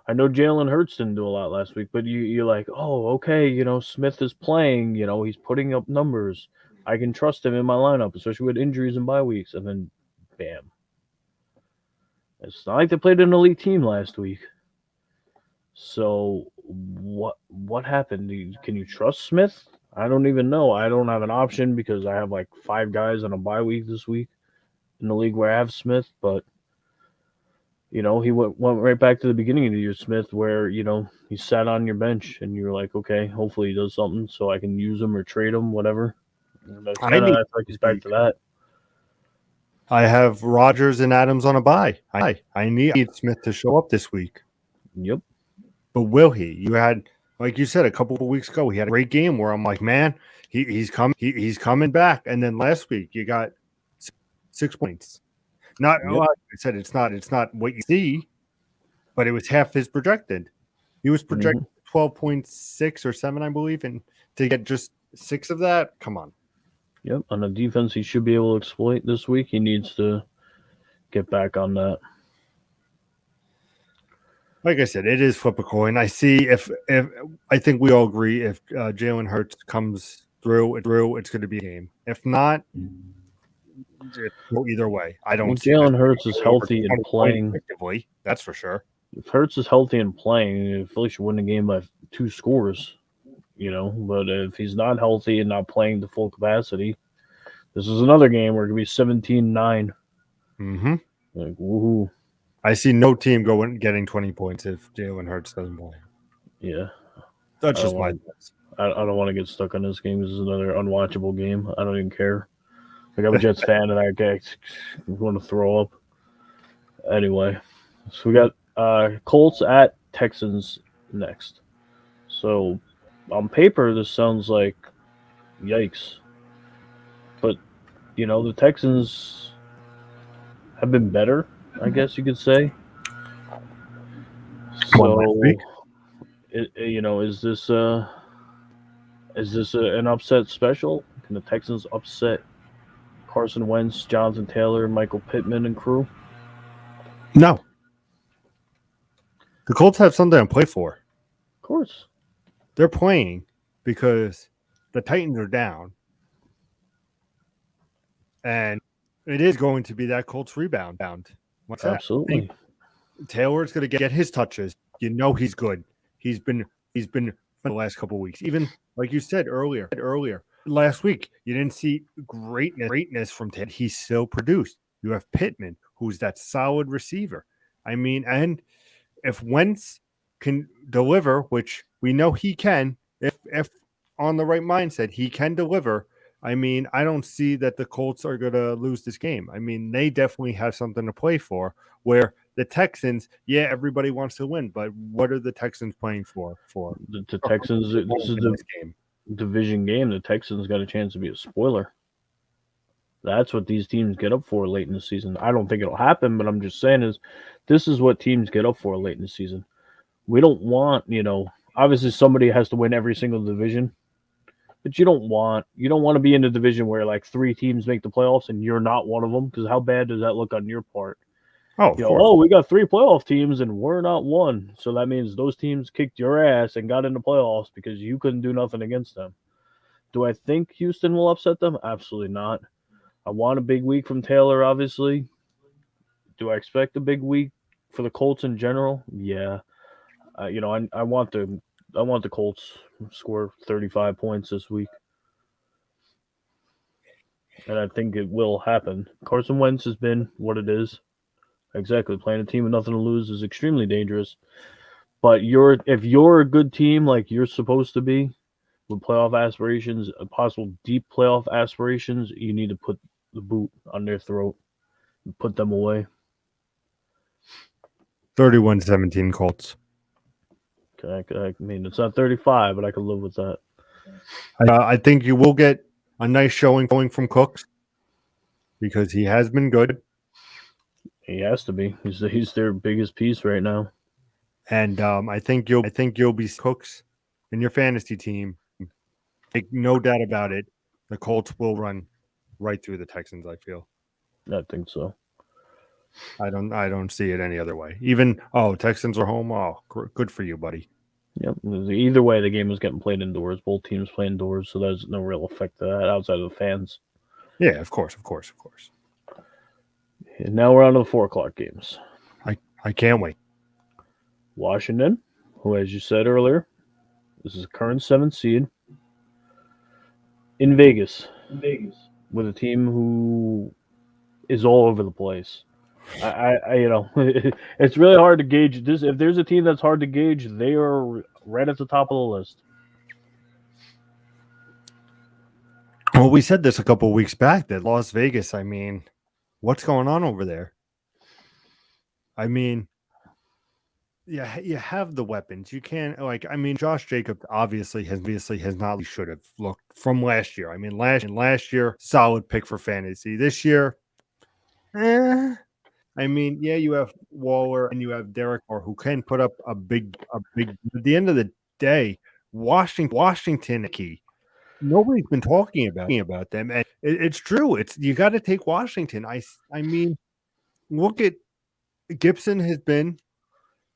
A: I know Jalen Hurts didn't do a lot last week, but you're like, oh, okay, Smith is playing, he's putting up numbers. I can trust him in my lineup, especially with injuries and bye weeks. And then, bam. It's not like they played an elite team last week. So what happened? Can you trust Smith? I don't even know. I don't have an option because I have like 5 guys on a bye week this week in the league where I have Smith, but he went right back to the beginning of the year, Smith, where, he sat on your bench and you're like, okay, hopefully he does something so I can use him or trade him, whatever. I feel like he's back to that.
B: I have Rodgers and Adams on a bye. I need Smith to show up this week.
A: Yep.
B: But will he? You had, like you said, a couple of weeks ago, he had a great game where I'm like, man, he's coming back. And then last week you got 6 points. Like I said, it's not what you see, but it was half his projected. He was projected 12.6 or 7, I believe, and to get just 6 of that, come on.
A: Yep, on the defense he should be able to exploit this week. He needs to get back on that.
B: Like I said, it is flip a coin. I see if I think we all agree if Jalen Hurts comes through, it's going to be a game. If not, go either way. I don't.
A: Well, Jalen Hurts is healthy and playing.
B: That's for sure.
A: If Hurts is healthy and playing, Philly should win the game by 2 scores. But if he's not healthy and not playing to full capacity, this is another game where it could be 17-9.
B: Mm-hmm.
A: Like, woohoo.
B: I see no team getting 20 points if Jalen Hurts doesn't play.
A: Yeah.
B: That's just my guess.
A: I don't want to get stuck on this game. This is another unwatchable game. I don't even care. Like, I'm a Jets fan and I want to throw up. Anyway, so we got Colts at Texans next. So on paper, this sounds like yikes. But, the Texans have been better, I guess you could say. So, is this an upset special? Can the Texans upset Carson Wentz, Jonathan Taylor, Michael Pittman, and crew?
B: No. The Colts have something to play for.
A: Of course.
B: They're playing because the Titans are down. And it is going to be that Colts rebound.
A: Absolutely.
B: Taylor's going to get his touches. He's good. He's been for the last couple of weeks. Even like you said earlier, last week, you didn't see greatness from Taylor. He still produced. You have Pittman, who's that solid receiver. I mean, and if Wentz can deliver, which we know he can, if on the right mindset, he can deliver. I mean, I don't see that the Colts are going to lose this game. I mean, they definitely have something to play for. Where the Texans, yeah, everybody wants to win, but what are the Texans playing for?
A: The Texans, this is the
B: game.
A: division game. The Texans got a chance to be a spoiler. That's what these teams get up for late in the season. I don't think it'll happen, but I'm just saying this is what teams get up for late in the season. We don't want, obviously somebody has to win every single division, but you don't want to be in a division where like 3 teams make the playoffs and you're not one of them, because how bad does that look on your part?
B: Oh,
A: we got 3 playoff teams and we're not one. So that means those teams kicked your ass and got into playoffs because you couldn't do nothing against them. Do I think Houston will upset them? Absolutely not. I want a big week from Taylor, obviously. Do I expect a big week for the Colts in general? Yeah. I want the Colts score 35 points this week. And I think it will happen. Carson Wentz has been what it is. Exactly. Playing a team with nothing to lose is extremely dangerous. But if you're a good team like you're supposed to be, with playoff aspirations, possible deep playoff aspirations, you need to put the boot on their throat and put them away.
B: 31-17 Colts.
A: Okay, I mean, it's not 35, but I could live with that.
B: I think you will get a nice showing from Cooks because he has been good.
A: He has to be. He's their biggest piece right now.
B: And I think you'll be Cooks in your fantasy team. Like, no doubt about it. The Colts will run right through the Texans. I feel.
A: I think so.
B: I don't see it any other way. Even Texans are home. Oh, good for you, buddy.
A: Yep. Either way, the game is getting played indoors. Both teams play indoors, so there's no real effect to that outside of the fans.
B: Yeah, of course.
A: And now we're on to the 4:00 games.
B: I can't wait.
A: Washington, who, as you said earlier, this is a current 7th seed in Vegas, with a team who is all over the place. It's really hard to gauge this. If there's a team that's hard to gauge, they are right at the top of the list.
B: Well, we said this a couple of weeks back that Las Vegas. I mean, what's going on over there? I mean, yeah, you have the weapons. You can't Josh Jacobs obviously has not should have looked from last year. I mean, last year solid pick for fantasy. This year, I mean, yeah, you have Waller and you have Derek Carr who can put up a big. At the end of the day, Washington key. Nobody's been talking about them, and it's true. You got to take Washington. I mean, look at Gibson has been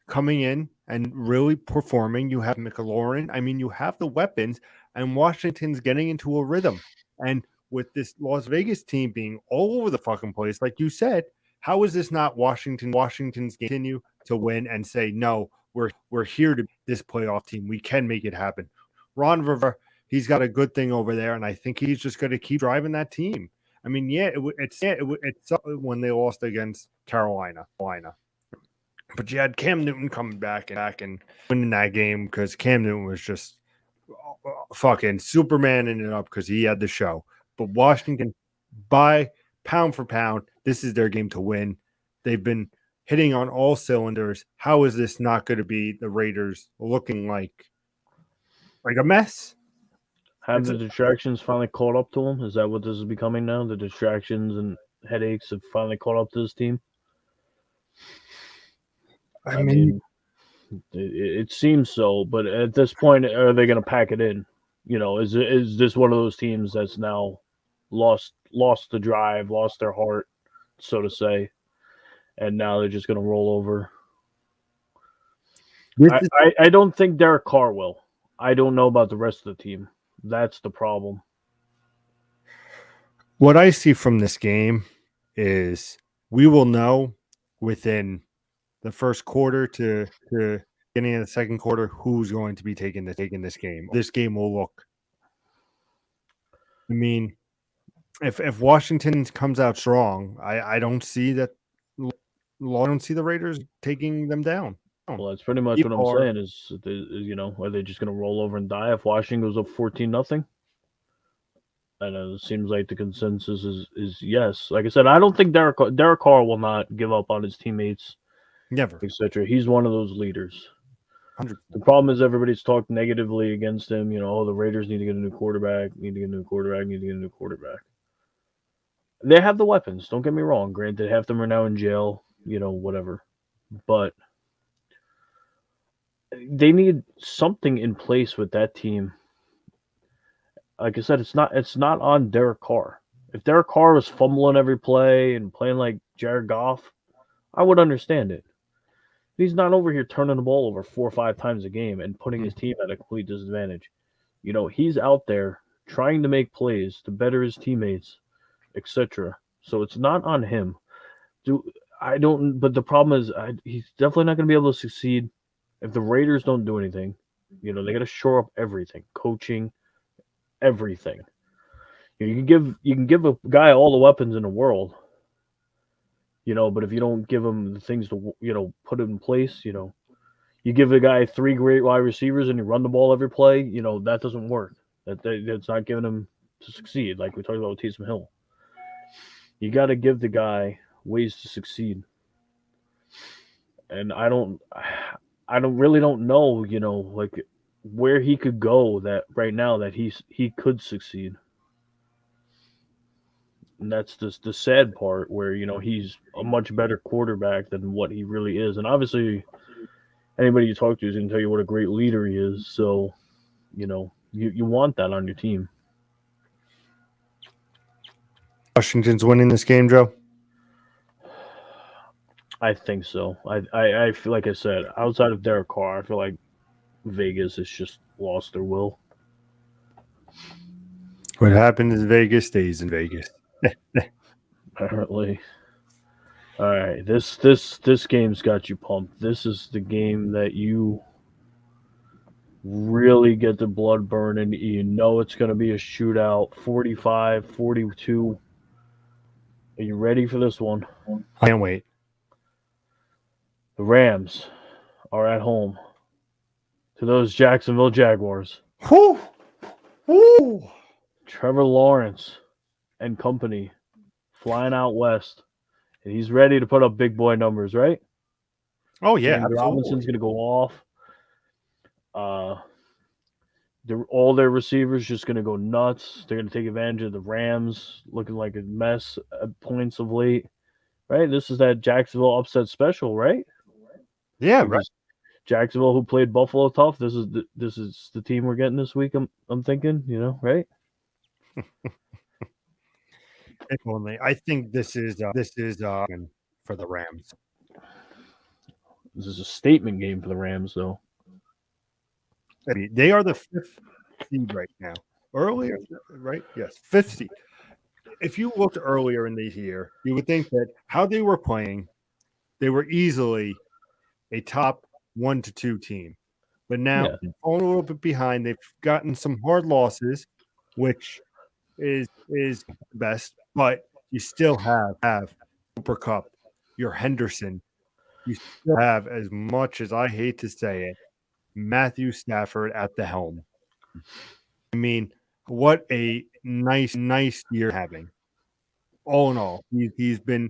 B: coming in and really performing. You have McLaurin. I mean, you have the weapons, and Washington's getting into a rhythm. And with this Las Vegas team being all over the fucking place, like you said, how is this not Washington's continue to win and say, no, we're here to this playoff team. We can make it happen. Ron Rivera, he's got a good thing over there, and I think he's just going to keep driving that team. I mean, it's when they lost against Carolina. But you had Cam Newton coming back and winning that game because Cam Newton was just fucking Supermaning it up because he had the show. But Washington, by pound for pound, this is their game to win. They've been hitting on all cylinders. How is this not going to be the Raiders looking like a mess?
A: Have the distractions finally caught up to them? Is that what this is becoming now? The distractions and headaches have finally caught up to this team? I mean, it seems so, but at this point, are they going to pack it in? Is this one of those teams that's now lost the drive, lost their heart, so to say, and now they're just going to roll over? I don't think Derek Carr will. I don't know about the rest of the team. That's the problem.
B: What I see from this game is we will know within the first quarter to beginning of the second quarter who's going to be taking this game. This game will look. I mean, if Washington comes out strong, I don't see that. I don't see the Raiders taking them down.
A: Well, that's pretty much what I'm saying. Is are they just going to roll over and die if Washington goes up 14-0? And it seems like the consensus is yes. Like I said, I don't think Derek Carr will not give up on his teammates,
B: Never.
A: etc. He's one of those leaders.
B: 100%.
A: The problem is everybody's talked negatively against him. The Raiders need to get a new quarterback. They have the weapons. Don't get me wrong. Granted, half of them are now in jail. Whatever. But they need something in place with that team. Like I said, it's not on Derek Carr. If Derek Carr was fumbling every play and playing like Jared Goff, I would understand it. He's not over here turning the ball over 4 or 5 times a game and putting his team at a complete disadvantage. He's out there trying to make plays to better his teammates, etc. So it's not on him. But the problem is he's definitely not going to be able to succeed if the Raiders don't do anything. They got to shore up everything, coaching, everything. You can give a guy all the weapons in the world, but if you don't give him the things to put in place, you give a guy 3 great wide receivers and you run the ball every play, that doesn't work. That's not giving him to succeed. Like we talked about with Taysom Hill, you got to give the guy ways to succeed. And I don't know, like where he could go that right now that he could succeed. And that's just the sad part where, he's a much better quarterback than what he really is. And obviously anybody you talk to is going to tell you what a great leader he is. So, you want that on your team.
B: Washington's winning this game, Joe?
A: I think so. I feel like I said, outside of Derek Carr, I feel like Vegas has just lost their will.
B: What happened in Vegas stays in Vegas.
A: Apparently. All right, this game's got you pumped. This is the game that you really get the blood burning. It's going to be a shootout, 45-42. Are you ready for this one?
B: I can't wait.
A: The Rams are at home to those Jacksonville Jaguars.
B: Whoo! Woo!
A: Trevor Lawrence and company flying out west. And he's ready to put up big boy numbers, right?
B: Oh, yeah.
A: James Robinson's going to go off. All their receivers just going to go nuts. They're going to take advantage of the Rams looking like a mess at points of late, right? This is that Jacksonville upset special, right?
B: Yeah, right.
A: Jacksonville, who played Buffalo tough. This is the team we're getting this week. I'm thinking, right?
B: If only. I think this is for the Rams.
A: This is a statement game for the Rams, though.
B: They are the 5th seed right now. Earlier, right? Yes, 5th seed. If you looked earlier in the year, you would think that how they were playing, they were easily a top 1 to 2 team. But now, falling a little bit behind, they've gotten some hard losses, which is best. But you still have Cooper Kupp, your Henderson. You still have, as much as I hate to say it, Matthew Stafford at the helm. I mean, what a nice year having. All in all, he's been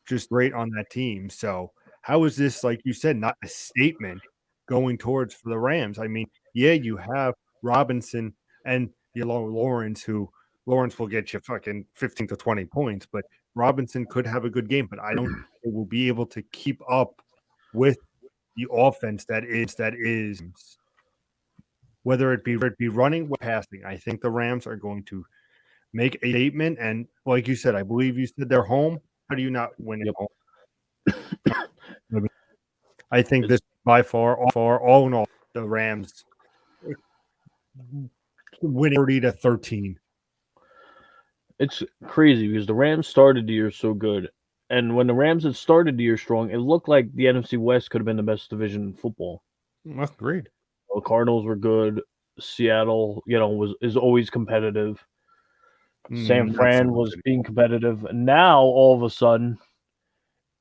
B: just great on that team. So how is this, like you said, not a statement going towards for the Rams? I mean, yeah, you have Robinson and Lawrence, who Lawrence will get you fucking 15 to 20 points, but Robinson could have a good game, but I don't think they will be able to keep up with the offense that is whether it be running or passing. I think the Rams are going to make a statement, and like you said, I believe you said they're home. How do you not win at home? I think this by far, all in all, the Rams winning 30-13.
A: It's crazy because the Rams started the year so good. And when the Rams had started the year strong, it looked like the NFC West could have been the best division in football.
B: That's great.
A: The Cardinals were good. Seattle, is always competitive. San Fran was being competitive. And now, all of a sudden,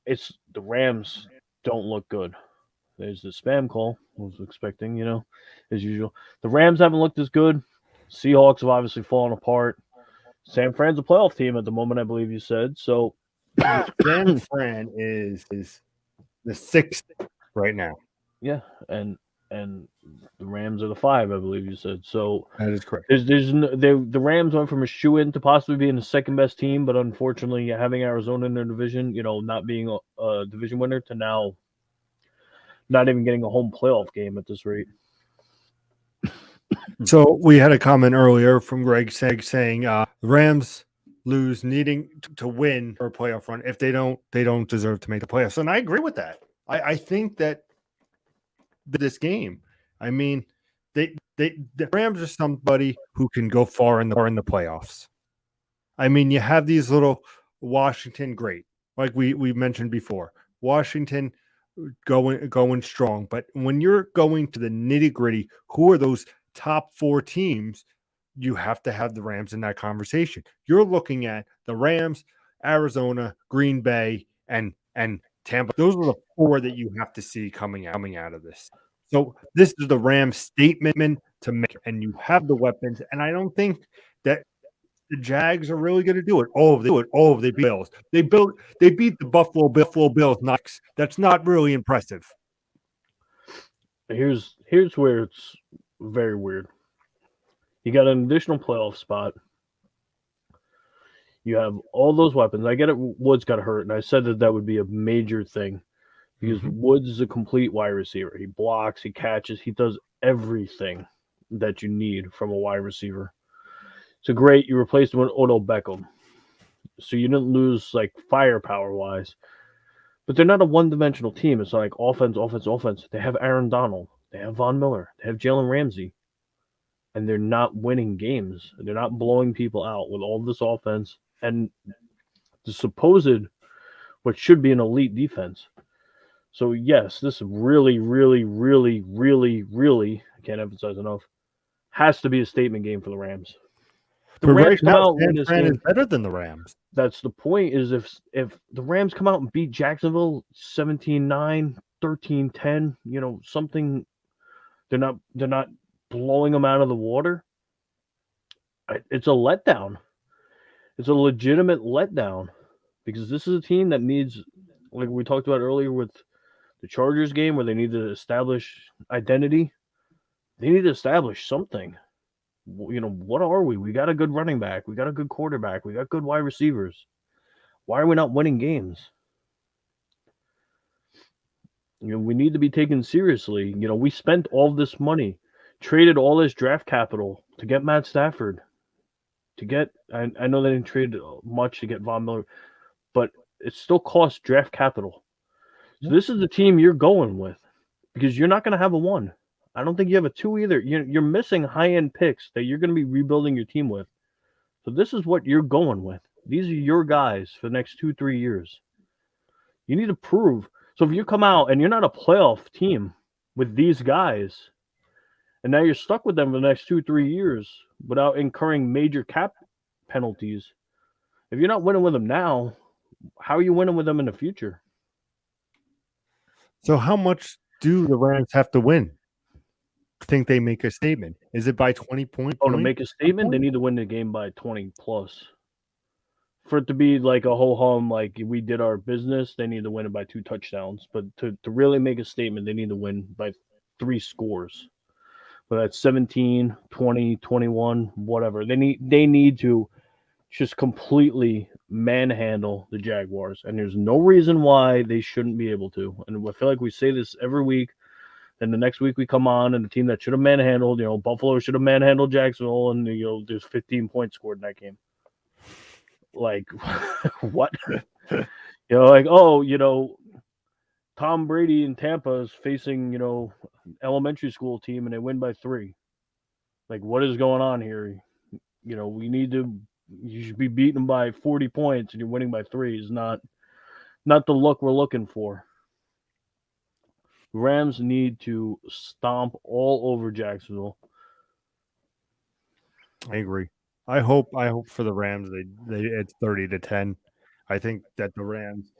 A: it's the Rams don't look good. There's the spam call. I was expecting, as usual. The Rams haven't looked as good. Seahawks have obviously fallen apart. San Fran's a playoff team at the moment, I believe you said. So,
B: San Fran is the 6th right now.
A: yeah, and the Rams are the 5, I believe you said. So
B: That is correct.
A: the Rams went from a shoe in to possibly being the second best team, but unfortunately having Arizona in their division, not being a division winner, to now not even getting a home playoff game at this rate.
B: So we had a comment earlier from Greg saying the Rams lose needing to win for a playoff run. If they don't deserve to make the playoffs. And I agree with that. I think that this game, I mean, the Rams are somebody who can go far in the playoffs. I mean, you have these little Washington, great, like we mentioned before. Washington going strong, but when you're going to the nitty gritty, who are those top 4 teams? You have to have the Rams in that conversation. You're looking at the Rams, Arizona, Green Bay, and Tampa. Those are the 4 that you have to see coming out of this. So this is the Rams statement to make, and you have the weapons. And I don't think that the Jags are really going to do it. They beat Bills. They beat the Buffalo Bills. That's not really impressive.
A: Here's where it's very weird. You got an additional playoff spot. You have all those weapons. I get it. Woods got hurt, and I said that would be a major thing because Woods is a complete wide receiver. He blocks, he catches, he does everything that you need from a wide receiver. So great, you replaced him with Odell Beckham. So you didn't lose like firepower wise. But they're not a one-dimensional team. It's not like offense. They have Aaron Donald. They have Von Miller. They have Jalen Ramsey. And they're not winning games. They're not blowing people out with all this offense and the supposed what should be an elite defense. So yes, this really, really, really, really, really, I can't emphasize enough, has to be a statement game for the Rams. The Rams come out
B: San Fran is better than the Rams.
A: That's the point. Is if the Rams come out and beat Jacksonville 17-9, 13-10, something, they're not blowing them out of the water. It's a letdown. It's a legitimate letdown because this is a team that needs, like we talked about earlier with the Chargers game, where they need to establish identity. They need to establish something. What are we? We got a good running back. We got a good quarterback. We got good wide receivers. Why are we not winning games? We need to be taken seriously. We spent all this money, traded all this draft capital to get Matt Stafford. I know they didn't trade much to get Von Miller, but it still costs draft capital. So this is the team you're going with because you're not going to have a 1. I don't think you have a 2 either. You're missing high-end picks that you're going to be rebuilding your team with. So this is what you're going with. These are your guys for the next 2-3 years. You need to prove. So if you come out and you're not a playoff team with these guys, and now you're stuck with them for the next 2-3 years without incurring major cap penalties, if you're not winning with them now, how are you winning with them in the future?
B: So how much do the Rams have to win? Think they make a statement? Is it by 20 points?
A: To make a statement, they need to win the game by 20 plus. For it to be like a ho-hum, like we did our business, they need to win it by 2 touchdowns. But to really make a statement, they need to win by 3 scores. But that's 17, 20, 21, whatever. They need to just completely manhandle the Jaguars. And there's no reason why they shouldn't be able to. And I feel like we say this every week. Then the next week we come on and the team that should have manhandled, Buffalo should have manhandled Jacksonville, and there's 15 points scored in that game. Like, what? Tom Brady in Tampa is facing, elementary school team and they win by 3. Like, what is going on here? You should be beating them by 40 points and you're winning by 3 is not the look we're looking for. Rams need to stomp all over Jacksonville.
B: I agree. I hope for the Rams they it's 30-10. I think that the Rams,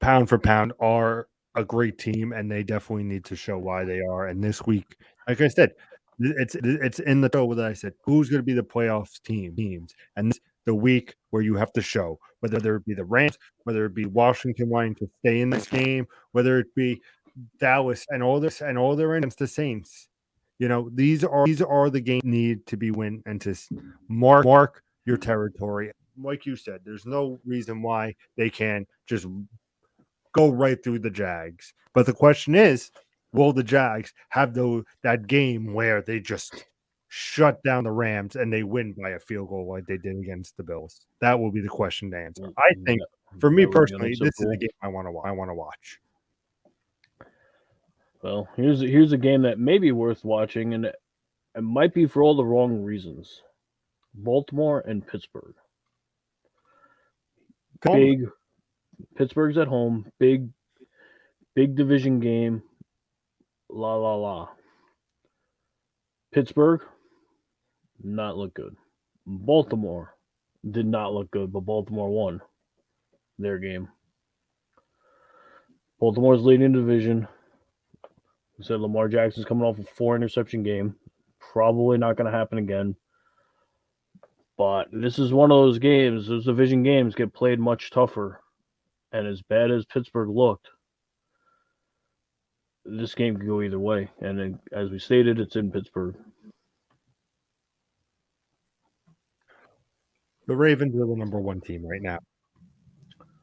B: pound for pound, are a great team, and they definitely need to show why they are. And this week, like I said, it's in the show that I said who's going to be the playoffs teams, and this the week where you have to show whether it be the Rams, whether it be Washington wanting to stay in this game, whether it be Dallas and all their against the Saints. You know, these are the games need to be win and to mark your territory. Like you said, there's no reason why they can just go right through the Jags. But the question is, will the Jags have that game where they just shut down the Rams and they win by a field goal like they did against the Bills? That will be the question to answer. I think, for me personally, this is the game I want to watch.
A: Well, here's a game that may be worth watching, and it might be for all the wrong reasons. Baltimore and Pittsburgh. Big Pittsburgh's at home. Big division game. La la la. Pittsburgh not look good. Baltimore did not look good, but Baltimore won their game. Baltimore's leading the division. We said Lamar Jackson's coming off a 4-interception game. Probably not going to happen again. But this is one of those games. Those division games get played much tougher. And as bad as Pittsburgh looked, this game could go either way. And then, as we stated, it's in Pittsburgh.
B: The Ravens are the number one team right now.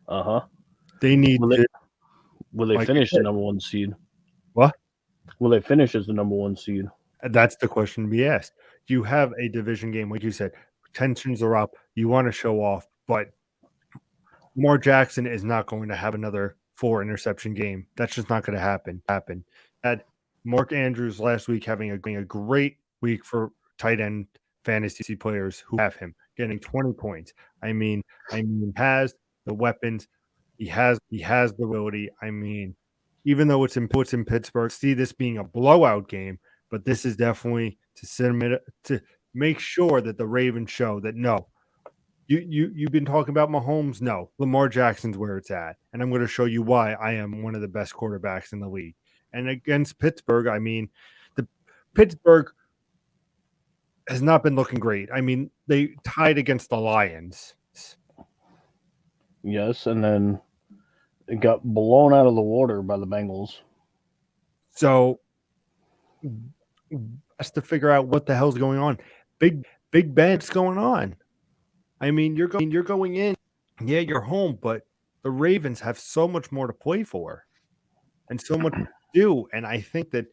A: Uh-huh.
B: They need
A: Will they finish the number one seed?
B: What?
A: Will they finish as the number one seed?
B: That's the question to be asked. You have a division game, like you said, tensions are up. You want to show off, but Lamar Jackson is not going to have another 4-interception game. That's just not going to happen. Had Mark Andrews last week having a great week for tight end fantasy players who have him getting 20 points. I mean, has the weapons. He has the ability. I mean, even though it's in Pittsburgh, see this being a blowout game, but this is definitely to make sure that the Ravens show that no, you've been talking about Mahomes. No, Lamar Jackson's where it's at, and I'm going to show you why I am one of the best quarterbacks in the league. And against Pittsburgh, I mean, the Pittsburgh has not been looking great. I mean, they tied against the Lions.
A: Yes, and then it got blown out of the water by the Bengals.
B: So has to figure out what the hell's going on. Big Ben's going on. I mean, you're going in. Yeah, you're home, but the Ravens have so much more to play for and so much to do. And I think that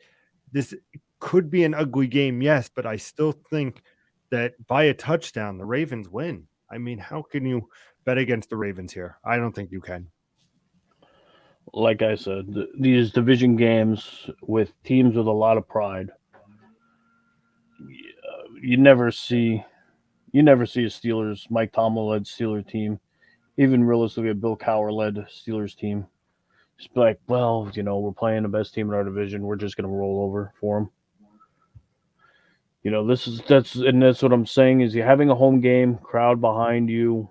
B: this could be an ugly game, yes, but I still think that by a touchdown, the Ravens win. I mean, how can you bet against the Ravens here? I don't think you can.
A: Like I said, these division games with teams with a lot of pride, you never see a Steelers, Mike Tomlin-led Steelers team, even realistically a Bill Cowher-led Steelers team, just be like, well, we're playing the best team in our division. We're just going to roll over for them. That's what I'm saying is you're having a home game, crowd behind you.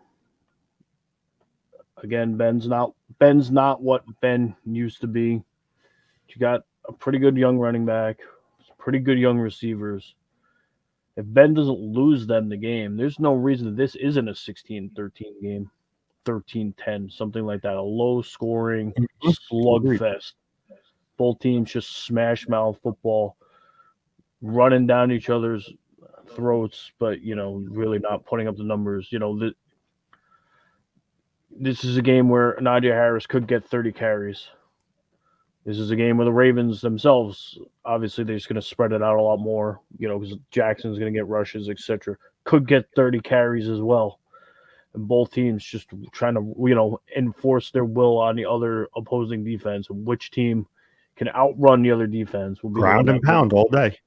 A: Again, Ben's not what Ben used to be. You got a pretty good young running back, pretty good young receivers. If Ben doesn't lose them the game, there's no reason this isn't a 16-13 game, 13-10, something like that. A low-scoring slugfest. Both teams just smash mouth football, running down each other's throats, but really not putting up the numbers. This is a game where Najee Harris could get 30 carries. This is a game where the Ravens themselves, obviously, they're just going to spread it out a lot more, because Jackson's going to get rushes, etc. Could get 30 carries as well. And both teams just trying to, enforce their will on the other opposing defense. Which team can outrun the other defense will be
B: ground and pound all day.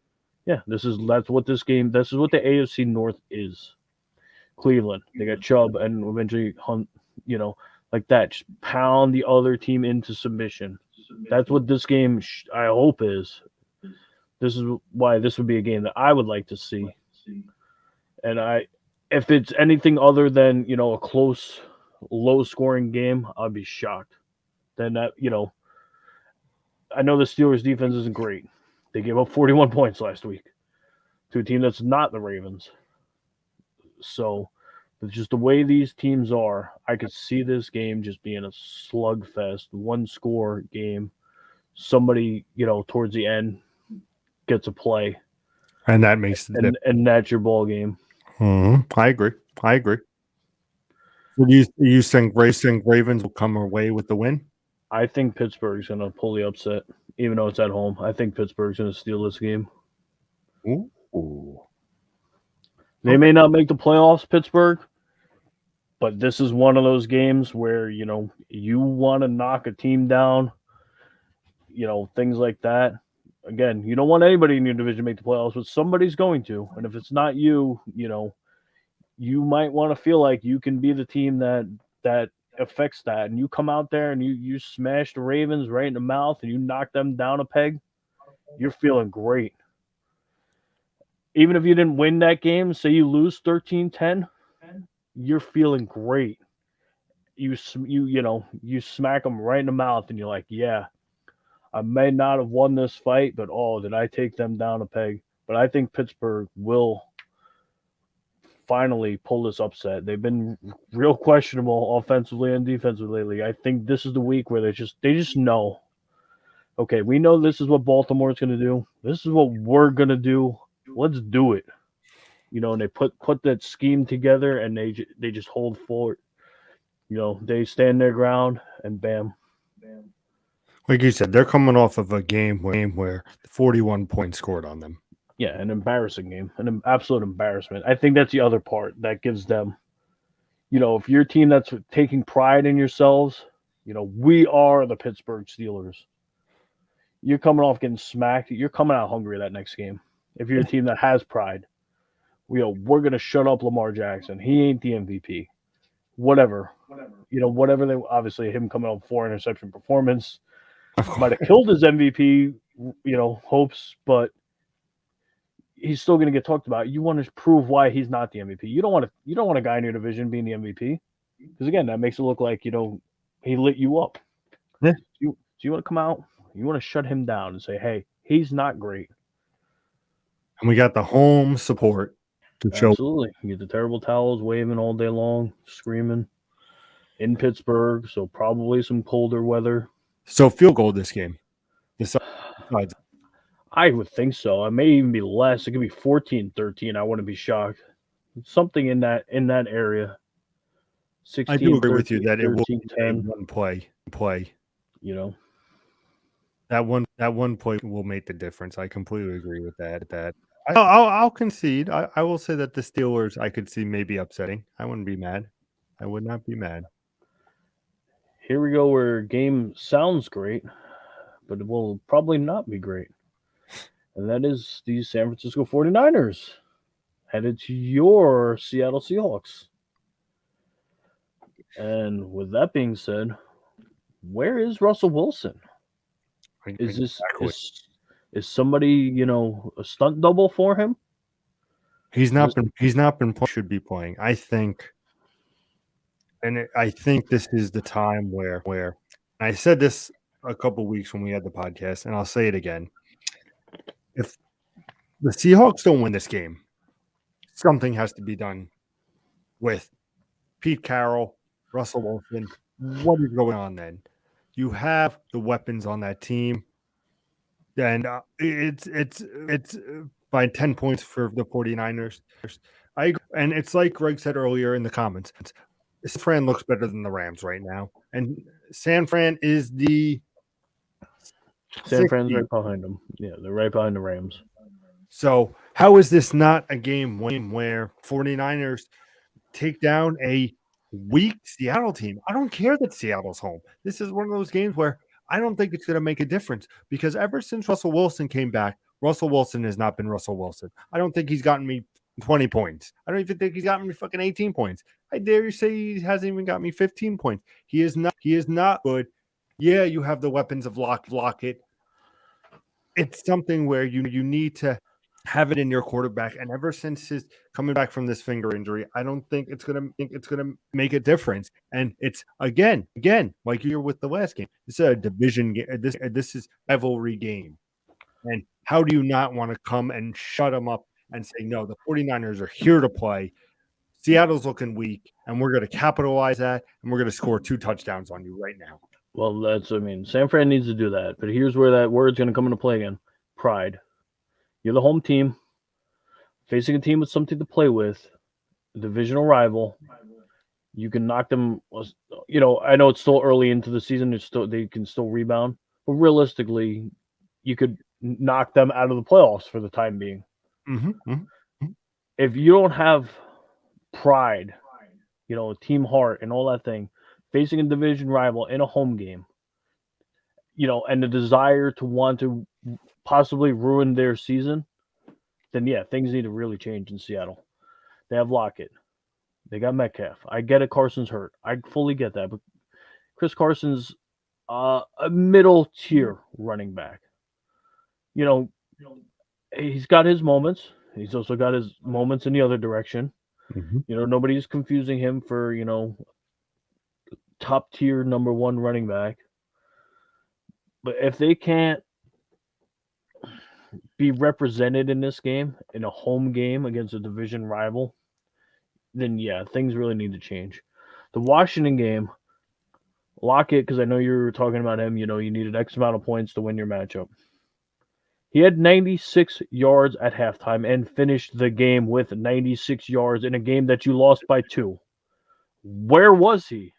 A: Yeah, this is what the AFC North is. Cleveland, they got Chubb and eventually Hunt, like that. Just pound the other team into submission. That's what this game, I hope, is. This is why this would be a game that I would like to see. And if it's anything other than, a close, low-scoring game, I'd be shocked. Then that, I know the Steelers' defense isn't great. They gave up 41 points last week to a team that's not the Ravens. So, just the way these teams are, I could see this game just being a slugfest, one score game. Somebody, towards the end gets a play,
B: and that makes the difference.
A: And that's your ball game.
B: I agree. So do you think Ravens will come away with the win?
A: I think Pittsburgh's going to pull the upset, even though it's at home. I think Pittsburgh's going to steal this game.
B: Ooh.
A: They may not make the playoffs, Pittsburgh, but this is one of those games where, you want to knock a team down, things like that. Again, you don't want anybody in your division to make the playoffs, but somebody's going to. And if it's not you, you might want to feel like you can be the team that affects that. And you come out there and you smash the Ravens right in the mouth and you knock them down a peg, you're feeling great. Even if you didn't win that game, say you lose 13-10, you're feeling great. You smack them right in the mouth and you're like, yeah, I may not have won this fight, but did I take them down a peg? But I think Pittsburgh will finally pull this upset. They've been real questionable offensively and defensively lately. I think this is the week where they just know, okay, we know this is what Baltimore's going to do. This is what we're going to do. Let's do it. And they put that scheme together and they just hold forward. They stand their ground and bam.
B: Like you said, they're coming off of a game where 41 points scored on them.
A: Yeah, an embarrassing game, an absolute embarrassment. I think that's the other part that gives them, if you're a team that's taking pride in yourselves, we are the Pittsburgh Steelers. You're coming off getting smacked. You're coming out hungry that next game. If you're a team that has pride, we're going to shut up Lamar Jackson. He ain't the MVP. Whatever. Whatever they obviously him coming out 4 interception performance might have killed his MVP, hopes, but he's still going to get talked about. You want to prove why he's not the MVP. You don't want a guy in your division being the MVP because again, that makes it look like he lit you up.
B: Yeah.
A: So you want to come out, you want to shut him down and say, hey, he's not great.
B: And we got the home support to show.
A: Absolutely, you get the terrible towels waving all day long, screaming in Pittsburgh. So probably some colder weather.
B: So field goal this game.
A: I would think so. It may even be less. It could be 14-13. I wouldn't be shocked. Something in that area. 16,
B: I do agree
A: 13,
B: with you that 13, it will
A: 10.
B: Be one play. That one play will make the difference. I completely agree with that. I'll concede. I will say that the Steelers I could see maybe upsetting. I wouldn't be mad. I would not be mad.
A: Here we go where game sounds great, but it will probably not be great. And that is the San Francisco 49ers headed to your Seattle Seahawks. And with that being said, where is Russell Wilson? Is somebody, a stunt double for him?
B: He's not been should be playing. I think this is the time where I said this a couple weeks when we had the podcast, and I'll say it again. If the Seahawks don't win this game, something has to be done with Pete Carroll, Russell Wilson. What is going on then? You have the weapons on that team, and it's by 10 points for the 49ers. I agree. And it's like Greg said earlier in the comments. San Fran looks better than the Rams right now, and San Fran is the
A: San Fran's right behind them. Yeah, they're right behind the Rams.
B: So how is this not a game where 49ers take down a weak Seattle team? I don't care that Seattle's home. This is one of those games where I don't think it's going to make a difference because ever since Russell Wilson came back, Russell Wilson has not been Russell Wilson. I don't think he's gotten me 20 points. I don't even think he's gotten me fucking 18 points. I dare you say he hasn't even got me 15 points. He is not good. Yeah, you have the weapons of Lockett. It's something where you need to have it in your quarterback. And ever since his coming back from this finger injury, I don't think it's gonna make a difference. And it's again, like you're with the last game. It's a division game. This is rivalry game. And how do you not want to come and shut them up and say, no, the 49ers are here to play. Seattle's looking weak, and we're going to capitalize that, and we're going to score 2 touchdowns on you right now.
A: Well, San Fran needs to do that. But here's where that word's going to come into play again. Pride. You're the home team, facing a team with something to play with, a divisional rival. You can knock them. I know it's still early into the season. They can still rebound, but realistically, you could knock them out of the playoffs for the time being. If you don't have pride, team heart and all that thing, facing a division rival in a home game, and the desire to want to possibly ruin their season, then yeah, things need to really change in Seattle. They have Lockett. They got Metcalf. I get it, Carson's hurt. I fully get that. But Chris Carson's a middle tier running back. He's got his moments. He's also got his moments in the other direction. Nobody's confusing him for, top tier number 1 running back. But if they can't be represented in this game, in a home game against a division rival, then yeah, things really need to change. The Washington game, Lockett, because I know you were talking about him, you needed X amount of points to win your matchup. He had 96 yards at halftime and finished the game with 96 yards in a game that you lost by 2. Where was he?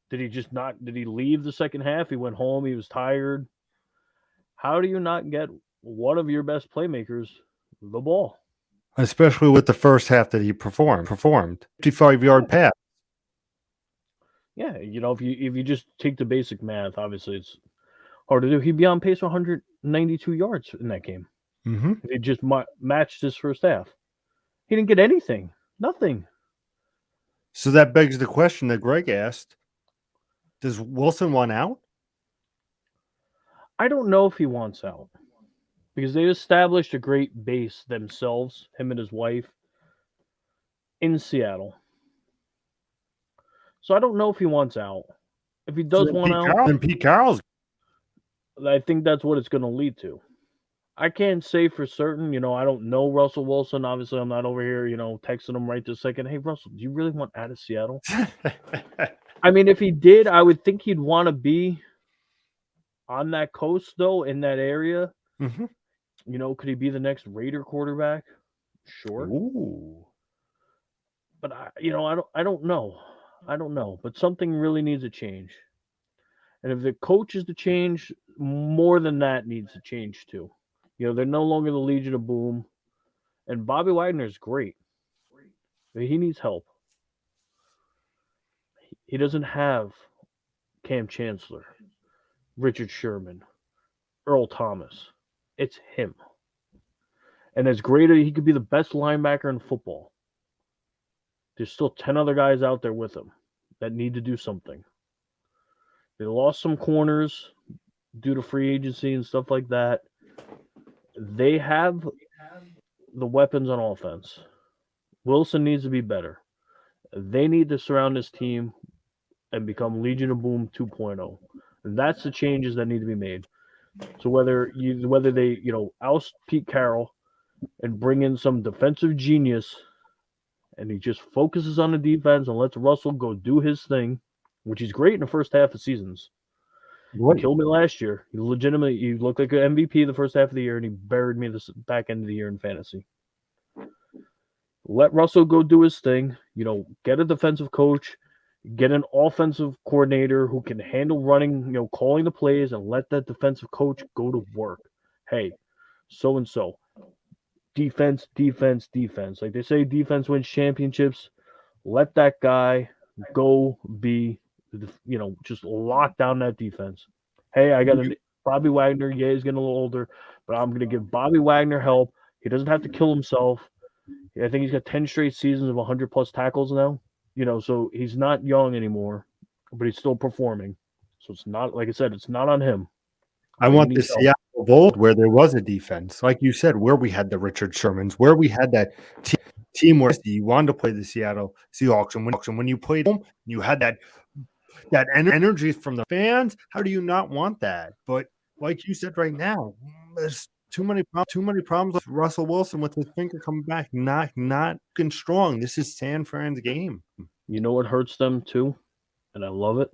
A: Did he leave the second half? He went home. He was tired. How do you not get one of your best playmakers the ball?
B: Especially with the first half that he performed. 55-yard pass.
A: Yeah, if you just take the basic math, obviously it's hard to do. He'd be on pace for 192 yards in that game. If he just matched his first half. He didn't get anything. Nothing.
B: So that begs the question that Greg asked. Does Wilson want out?
A: I don't know if he wants out. Because they established a great base themselves, him and his wife, in Seattle. So I don't know if he wants out. If he does want out,
B: then Pete Carroll's.
A: I think that's what it's going to lead to. I can't say for certain. I don't know Russell Wilson. Obviously, I'm not over here, texting him right this second. Hey, Russell, do you really want out of Seattle? I mean, if he did, I would think he'd want to be on that coast, though, in that area. Could he be the next Raider quarterback? Sure.
B: Ooh.
A: But I don't know. I don't know. But something really needs to change. And if the coach is to change, more than that needs to change too. They're no longer the Legion of Boom. And Bobby Wagner is great. But he needs help. He doesn't have Cam Chancellor, Richard Sherman, Earl Thomas. It's him. And as great as he could be the best linebacker in football, there's still 10 other guys out there with him that need to do something. They lost some corners due to free agency and stuff like that. They have the weapons on offense. Wilson needs to be better. They need to surround this team and become Legion of Boom 2.0. And that's the changes that need to be made. So whether they oust Pete Carroll and bring in some defensive genius, and he just focuses on the defense and lets Russell go do his thing, which he's great in the first half of seasons. He killed me last year. He looked like an MVP the first half of the year, and he buried me the back end of the year in fantasy. Let Russell go do his thing. Get a defensive coach, get an offensive coordinator who can handle running, calling the plays, and let that defensive coach go to work. Hey, so-and-so. Defense. Like they say, defense wins championships. Let that guy go be, just lock down that defense. Hey, I got Bobby Wagner. Yeah, he's getting a little older, but I'm going to give Bobby Wagner help. He doesn't have to kill himself. I think he's got 10 straight seasons of 100-plus tackles now. So he's not young anymore, but he's still performing. So it's not, like I said, it's not on him.
B: I want the Seattle of old where there was a defense, like you said, where we had the Richard Shermans, where we had that team where you wanted to play the Seattle Seahawks, and when you played them, you had that energy from the fans. How do you not want that? But like you said, right now, there's too many problems with Russell Wilson with his finger coming back, not looking strong. This is San Fran's game.
A: You know what hurts them too, and I love it.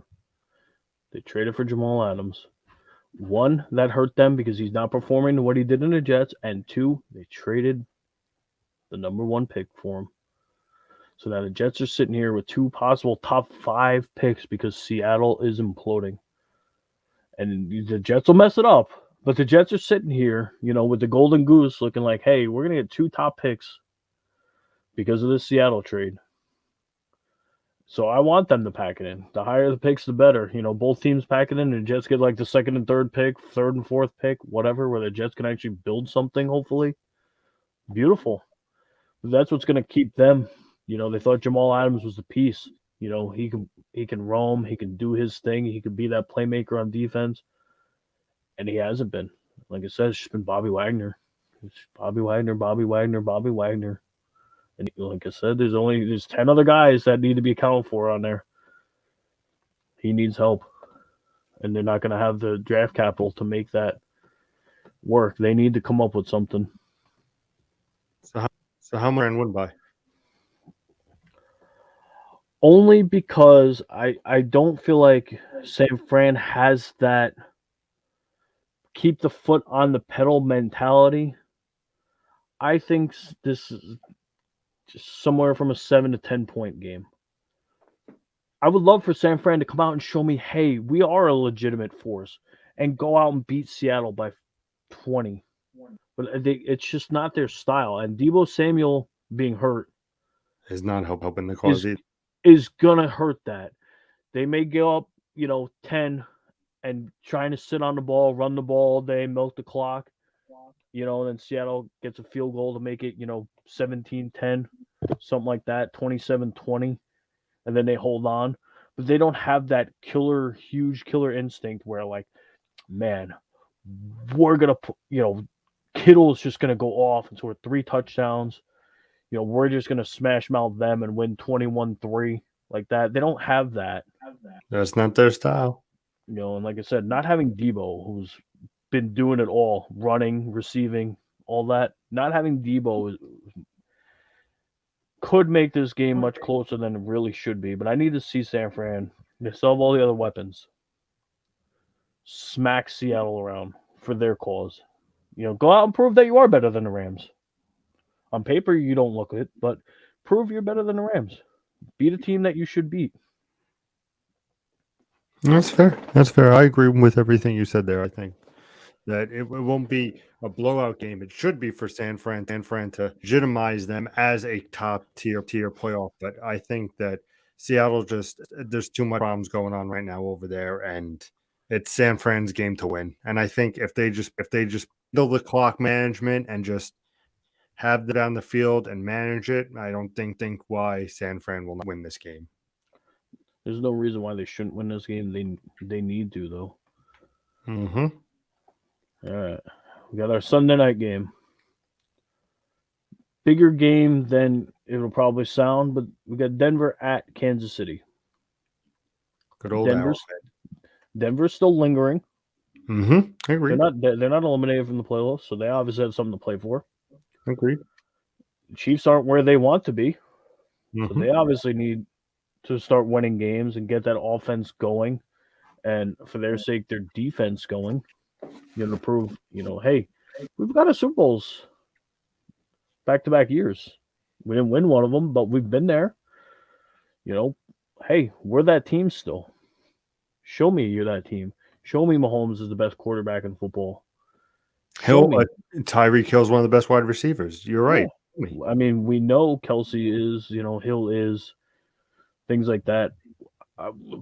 A: They traded for Jamal Adams. One, that hurt them because he's not performing what he did in the Jets, and two, they traded the number 1 pick for him. So now the Jets are sitting here with 2 possible top 5 picks because Seattle is imploding. And the Jets will mess it up. But the Jets are sitting here, with the golden goose looking like, hey, we're going to get 2 top picks because of this Seattle trade. So I want them to pack it in. The higher the picks, the better. Both teams pack it in, and the Jets get like the 2nd and 3rd pick, 3rd and 4th pick, whatever, where the Jets can actually build something, hopefully. Beautiful. But that's what's going to keep them. They thought Jamal Adams was the piece. He can roam, he can do his thing, he could be that playmaker on defense. And he hasn't been. Like I said, it's just been Bobby Wagner. It's Bobby Wagner. And like I said, there's 10 other guys that need to be accounted for on there. He needs help. And they're not going to have the draft capital to make that work. They need to come up with something.
B: So how much win by?
A: Only because I don't feel like San Fran has that keep the foot on the pedal mentality. I think this is just somewhere from a 7 to 10 point game. I would love for San Fran to come out and show me, hey, we are a legitimate force, and go out and beat Seattle by 20. But it's just not their style. And Deebo Samuel being hurt
B: is not helping the cause either.
A: Is gonna hurt that. They may go up, 10 and trying to sit on the ball, run the ball all day, milk the clock. And then Seattle gets a field goal to make it, 17-10, something like that, 27-20, and then they hold on. But they don't have that huge killer instinct where, like, man, we're going to, Kittle's just going to go off and score 3 touchdowns. We're just going to smash mouth them and win 21-3 like that. They don't have that.
B: That's not their style.
A: And like I said, not having Deebo, who's been doing it all, running, receiving, all that, not having Deebo could make this game much closer than it really should be. But I need to see San Fran. They still have all the other weapons. Smack Seattle around for their cause. Go out and prove that you are better than the Rams. On paper, you don't look it, but prove you're better than the Rams. Beat a team that you should beat.
B: That's fair. I agree with everything you said there. I think that it won't be a blowout game. It should be for San Fran to legitimize them as a top tier playoff. But I think that Seattle there's too much problems going on right now over there, and it's San Fran's game to win. And I think if they just build the clock management and just have them down the field and manage it, I don't think why San Fran will not win this game.
A: There's no reason why they shouldn't win this game. They need to, though.
B: Mm-hmm.
A: All right. We got our Sunday night game. Bigger game than it'll probably sound, but we got Denver at Kansas City.
B: Good old Arrowhead.
A: Denver's still lingering.
B: Mm-hmm. I agree.
A: They're not eliminated from the playoffs, so they obviously have something to play for.
B: I agree.
A: The Chiefs aren't where they want to be.
B: Mm-hmm.
A: So they obviously need to start winning games and get that offense going, and for their sake, their defense going. To prove, hey, we've got a Super Bowls back-to-back years. We didn't win one of them, but we've been there. Hey, we're that team still. Show me you're that team. Show me Mahomes is the best quarterback in football.
B: Tyreek Hill's one of the best wide receivers. You're right.
A: Yeah. I mean, we know Kelsey is, Hill is, things like that.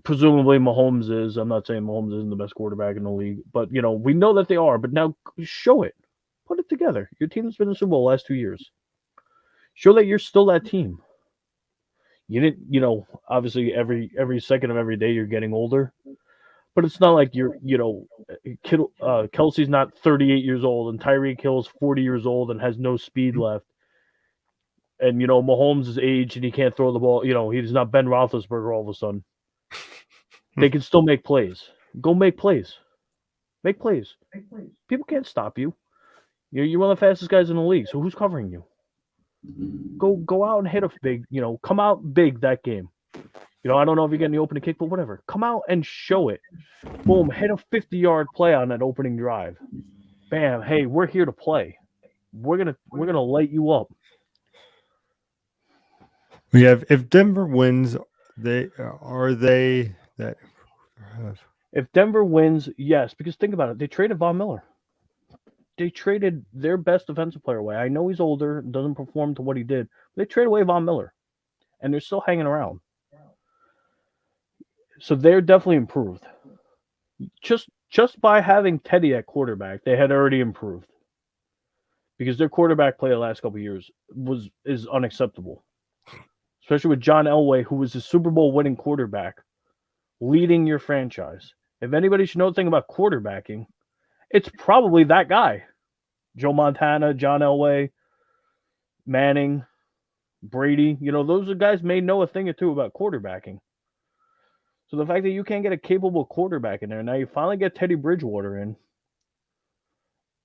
A: Presumably Mahomes is. I'm not saying Mahomes isn't the best quarterback in the league, but, we know that they are. But now show it. Put it together. Your team's been in the Super Bowl the last 2 years. Show that you're still that team. You didn't, obviously every second of every day you're getting older. But it's not like Kelsey's not 38 years old and Tyreek Hill's 40 years old and has no speed left. And, Mahomes is aged and he can't throw the ball. He's not Ben Roethlisberger all of a sudden. They can still make plays. Go make plays. Make plays. People can't stop you. You're one of the fastest guys in the league. So who's covering you? Go out and hit a big, come out big that game. I don't know if you're getting the opening kick, but whatever. Come out and show it. Boom, hit a 50-yard play on that opening drive. Bam, hey, we're here to play. We're gonna light you up.
B: We have if Denver wins, if
A: Denver wins, yes, because think about it. They traded Von Miller. They traded their best defensive player away. I know he's older, doesn't perform to what he did. But they traded away Von Miller, and they're still hanging around. So they're definitely improved. Just by having Teddy at quarterback, they had already improved. Because their quarterback play the last couple of years is unacceptable. Especially with John Elway, who was a Super Bowl winning quarterback, leading your franchise. If anybody should know anything about quarterbacking, it's probably that guy. Joe Montana, John Elway, Manning, Brady. Those are guys may know a thing or two about quarterbacking. So the fact that you can't get a capable quarterback in there, now you finally get Teddy Bridgewater in,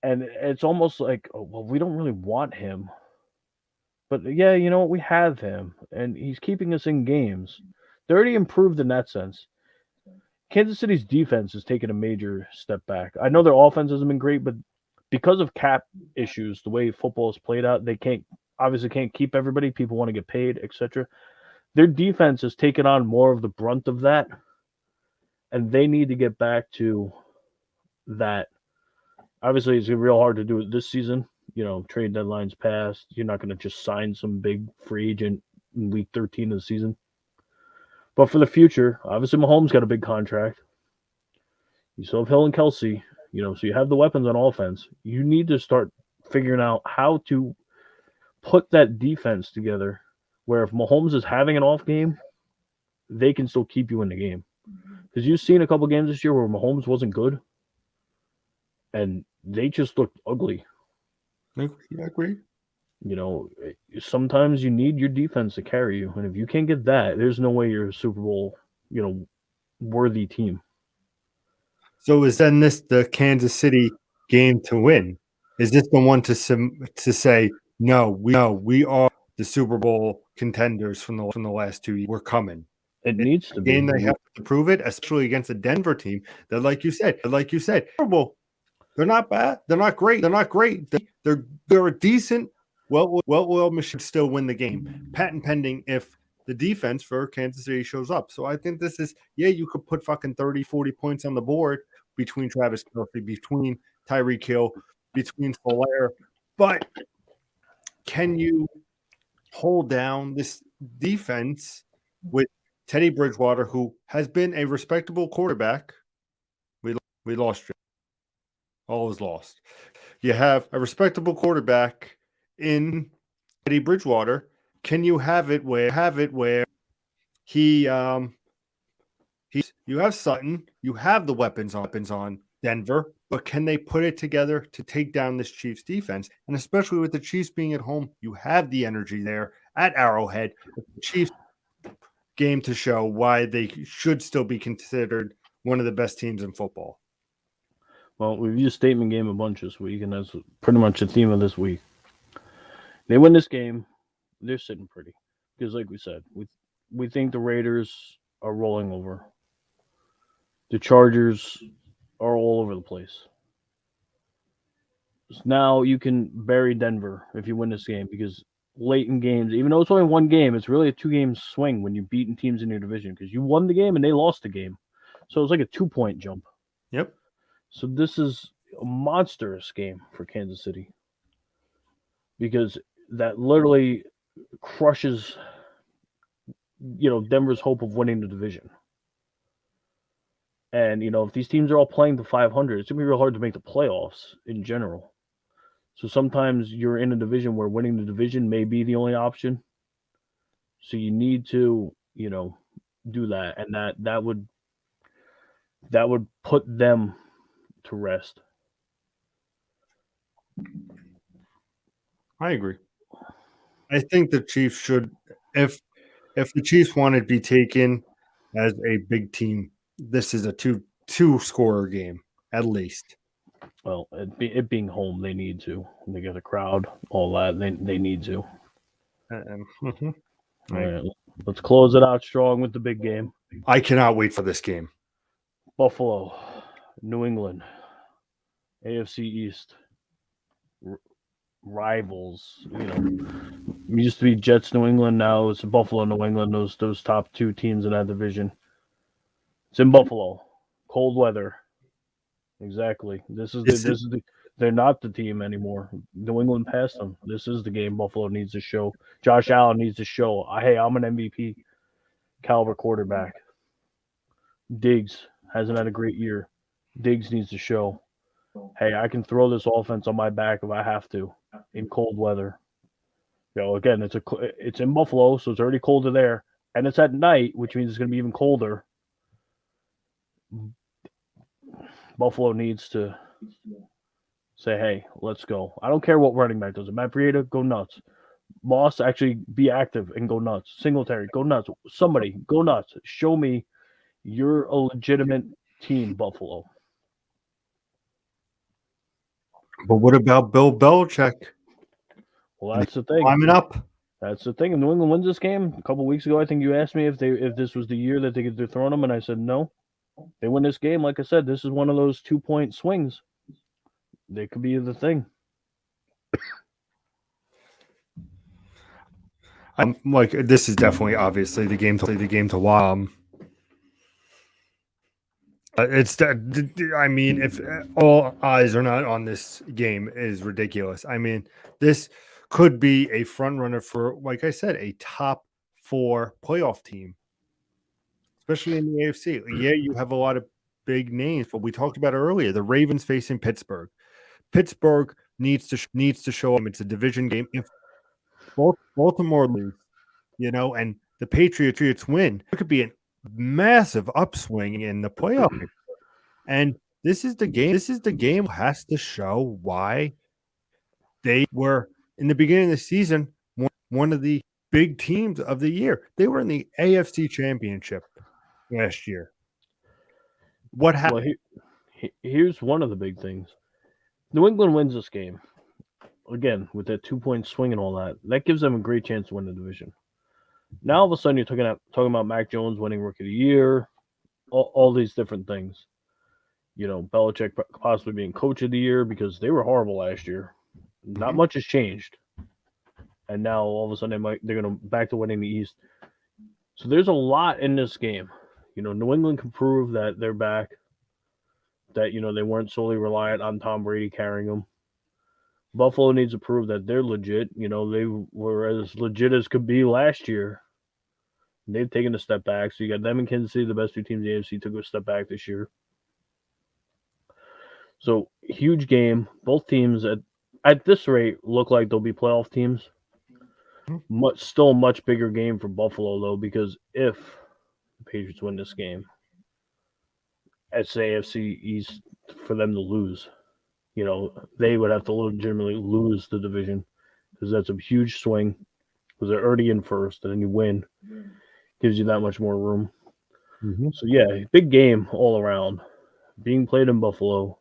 A: and it's almost like, oh, well, we don't really want him. But yeah, you know what? We have him, and he's keeping us in games. They're already improved in that sense. Kansas City's defense has taken a major step back. I know their offense hasn't been great, but because of cap issues, the way football is played out, they obviously can't keep everybody. People want to get paid, etc. Their defense has taken on more of the brunt of that, and they need to get back to that. Obviously, it's real hard to do it this season. Trade deadlines passed. You're not going to just sign some big free agent in week 13 of the season. But for the future, obviously Mahomes got a big contract. You still have Hill and Kelsey, so you have the weapons on offense. You need to start figuring out how to put that defense together where if Mahomes is having an off game, they can still keep you in the game. Because you've seen a couple games this year where Mahomes wasn't good, and they just looked ugly.
B: I agree.
A: Sometimes you need your defense to carry you, and if you can't get that, there's no way you're a Super Bowl, worthy team.
B: So is then this the Kansas City game to win? Is this the one to say no? We are the Super Bowl contenders from the last 2 years. We're coming.
A: It needs to be.
B: Game they have to prove it, especially against a Denver team that, like you said, terrible. They're not bad. They're not great. They're a decent. Well, Michigan still win the game. Patent pending if the defense for Kansas City shows up. So I think this is, you could put fucking 30, 40 points on the board between Travis Kelce, between Tyreek Hill, between Flair. But can you hold down this defense with Teddy Bridgewater, who has been a respectable quarterback? We lost you. All is lost. You have a respectable quarterback in Teddy Bridgewater. Can you have it where he you have Sutton, you have the weapons on Denver, but can they put it together to take down this Chiefs defense? And especially with the Chiefs being at home, you have the energy there at Arrowhead. The Chiefs game to show why they should still be considered one of the best teams in football.
A: Well, we've used statement game a bunch this week, and that's pretty much the theme of this week. They win this game, they're sitting pretty. Because like we said, we think the Raiders are rolling over. The Chargers are all over the place. So now you can bury Denver if you win this game, because late in games, even though it's only one game, it's really a 2-game swing when you're beating teams in your division, because you won the game and they lost the game. So it's like a 2-point jump.
B: Yep.
A: So this is a monstrous game for Kansas City, because that literally crushes, Denver's hope of winning the division. And, if these teams are all playing to 500, it's going to be real hard to make the playoffs in general. So sometimes you're in a division where winning the division may be the only option. So you need to, do that. And that would that would put them to rest.
B: I agree. I think the Chiefs should, if the Chiefs want to be taken as a big team, this is a two scorer game at least.
A: Well, it being home, they need to. They get a crowd, all that. They need to.
B: Mhm.
A: All right, let's close it out strong with the big game.
B: I cannot wait for this game.
A: Buffalo, New England, AFC East rivals. It used to be Jets, New England. Now it's Buffalo, New England. Those top two teams in that division. It's in Buffalo, cold weather. Exactly. They're not the team anymore. New England passed them. This is the game Buffalo needs to show. Josh Allen needs to show, hey, I'm an MVP caliber quarterback. Diggs hasn't had a great year. Diggs needs to show, hey, I can throw this offense on my back if I have to in cold weather. Again, it's in Buffalo, so it's already colder there, and it's at night, which means it's going to be even colder. Buffalo needs to say, hey, let's go. I don't care what running back does. Matt Breida, go nuts. Moss, actually be active and go nuts. Singletary, go nuts. Somebody, go nuts. Show me you're a legitimate team, Buffalo.
B: But what about Bill Belichick?
A: Well, that's the thing.
B: Climbing up.
A: That's the thing. If New England wins this game, a couple weeks ago, I think you asked me if this was the year that they could dethrone them, and I said no. They win this game. Like I said, this is one of those 2-point swings. They could be the thing.
B: Like this is definitely obviously the game to watch. I mean, if all eyes are not on this game, is ridiculous. I mean, this could be a front runner for, like I said, a top 4 playoff team, especially in the AFC. Yeah, you have a lot of big names, but we talked about earlier the Ravens facing Pittsburgh. Pittsburgh needs to show them it's a division game. If Baltimore lose, and the Patriots win, it could be a massive upswing in the playoff. And this is the game. This is the game has to show why they were in the beginning of the season one of the big teams of the year. They were in the AFC Championship last year. What happened?
A: Well, here's one of the big things. New England wins this game. Again, with that 2-point swing and all that, that gives them a great chance to win the division. Now, all of a sudden, you're talking about Mac Jones winning Rookie of the Year, all these different things. Belichick possibly being Coach of the Year because they were horrible last year. Not much has changed, and now all of a sudden they're going to back to winning the East. So there's a lot in this game. New England can prove that they're back. That they weren't solely reliant on Tom Brady carrying them. Buffalo needs to prove that they're legit. They were as legit as could be last year. They've taken a step back. So you got them and Kansas City, the best two teams in the AFC, took a step back this year. So huge game. Both teams at this rate look like they'll be playoff teams. Still a much bigger game for Buffalo though, because if the Patriots win this game, it's the AFC East for them to lose. They would have to legitimately lose the division because that's a huge swing because they're already in first, and then you win. Gives you that much more room.
B: Mm-hmm.
A: So, yeah, big game all around. Being played in Buffalo.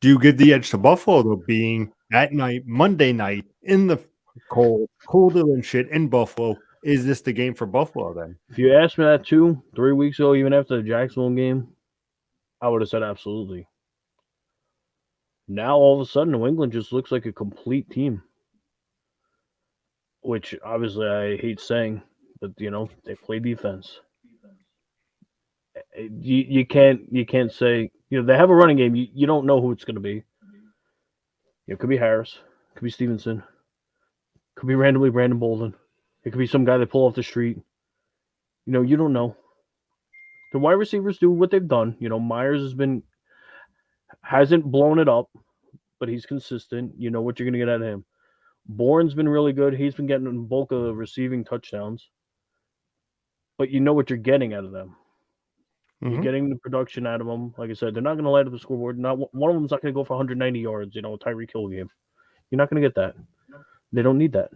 B: Do you give the edge to Buffalo, though, being at night, Monday night, in the colder than shit in Buffalo? Is this the game for Buffalo then?
A: If you asked me that 2-3 weeks ago, even after the Jacksonville game, I would have said absolutely. Now, all of a sudden, New England just looks like a complete team. Which, obviously, I hate saying, but, they play defense. You can't say, they have a running game. You don't know who it's going to be. It could be Harris. It could be Stevenson. It could be randomly Brandon Bolden. It could be some guy they pull off the street. You don't know. The wide receivers do what they've done. Myers hasn't blown it up, but he's consistent. You know what you're going to get out of him. Bourne's been really good. He's been getting a bulk of receiving touchdowns. But you know what you're getting out of them. You're getting the production out of them. Like I said, they're not going to light up the scoreboard. Not one of them's not going to go for 190 yards. Tyreek Hill game. You're not going to get that. They don't need that.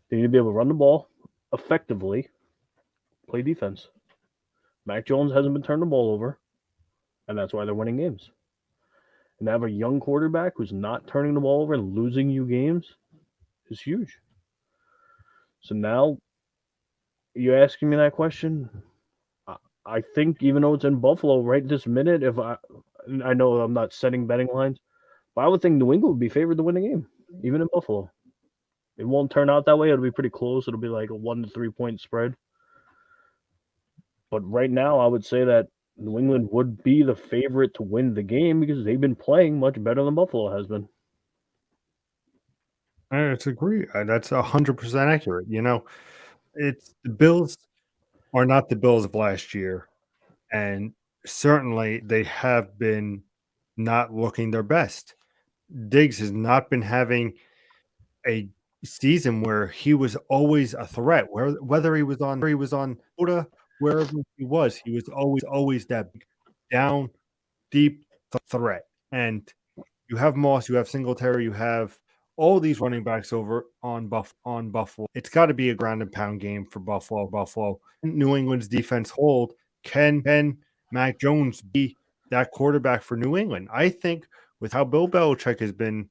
A: They need to be able to run the ball effectively, play defense. Mac Jones hasn't been turning the ball over, and that's why they're winning games. And to have a young quarterback who's not turning the ball over and losing you games is huge. So now you're asking me that question. I think even though it's in Buffalo right this minute, if I know I'm not setting betting lines, but I would think New England would be favored to win the game, even in Buffalo. It won't turn out that way. It'll be pretty close. It'll be like a 1 to 3 point spread. But right now, I would say that New England would be the favorite to win the game because they've been playing much better than Buffalo has been.
B: I disagree. That's 100% accurate. It's the Bills are not the Bills of last year, and certainly they have been not looking their best. Diggs has not been having a season where he was always a threat. Whether he was on Florida, wherever he was always that big, down deep threat. And you have Moss, you have Singletary, you have all these running backs over on Buffalo. It's got to be a ground and pound game for Buffalo. New England's defense hold. Can Mac Jones be that quarterback for New England? I think with how Bill Belichick has been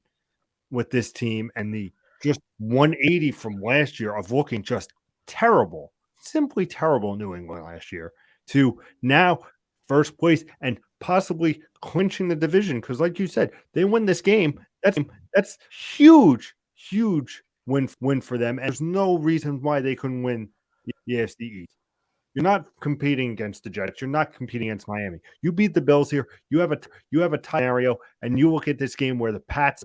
B: with this team and the just 180 from last year of looking just terrible, simply terrible New England last year, to now first place and possibly clinching the division. Because like you said, they win this game. That's huge win for them. And there's no reason why they couldn't win the AFC East. You're not competing against the Jets. You're not competing against Miami. You beat the Bills here. You have a tie scenario, and you look at this game where the Pats,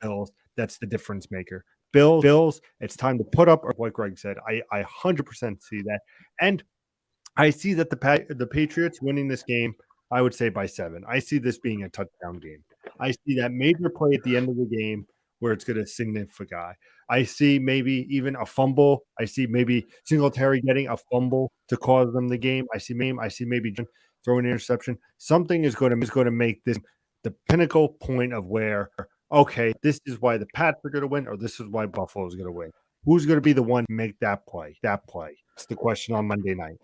B: Bills, that's the difference maker. Bills, it's time to put up, like Greg said. I 100% see that. And I see that the Patriots winning this game, I would say by 7. I see this being a touchdown game. I see that major play at the end of the game where it's going to signify. I see maybe even a fumble. I see maybe Singletary getting a fumble to cause them the game. I see maybe throwing an interception. Something is going to make this the pinnacle point of where, okay, this is why the Pats are going to win, or this is why Buffalo is going to win. Who's going to be the one to make that play? That's the question on Monday night.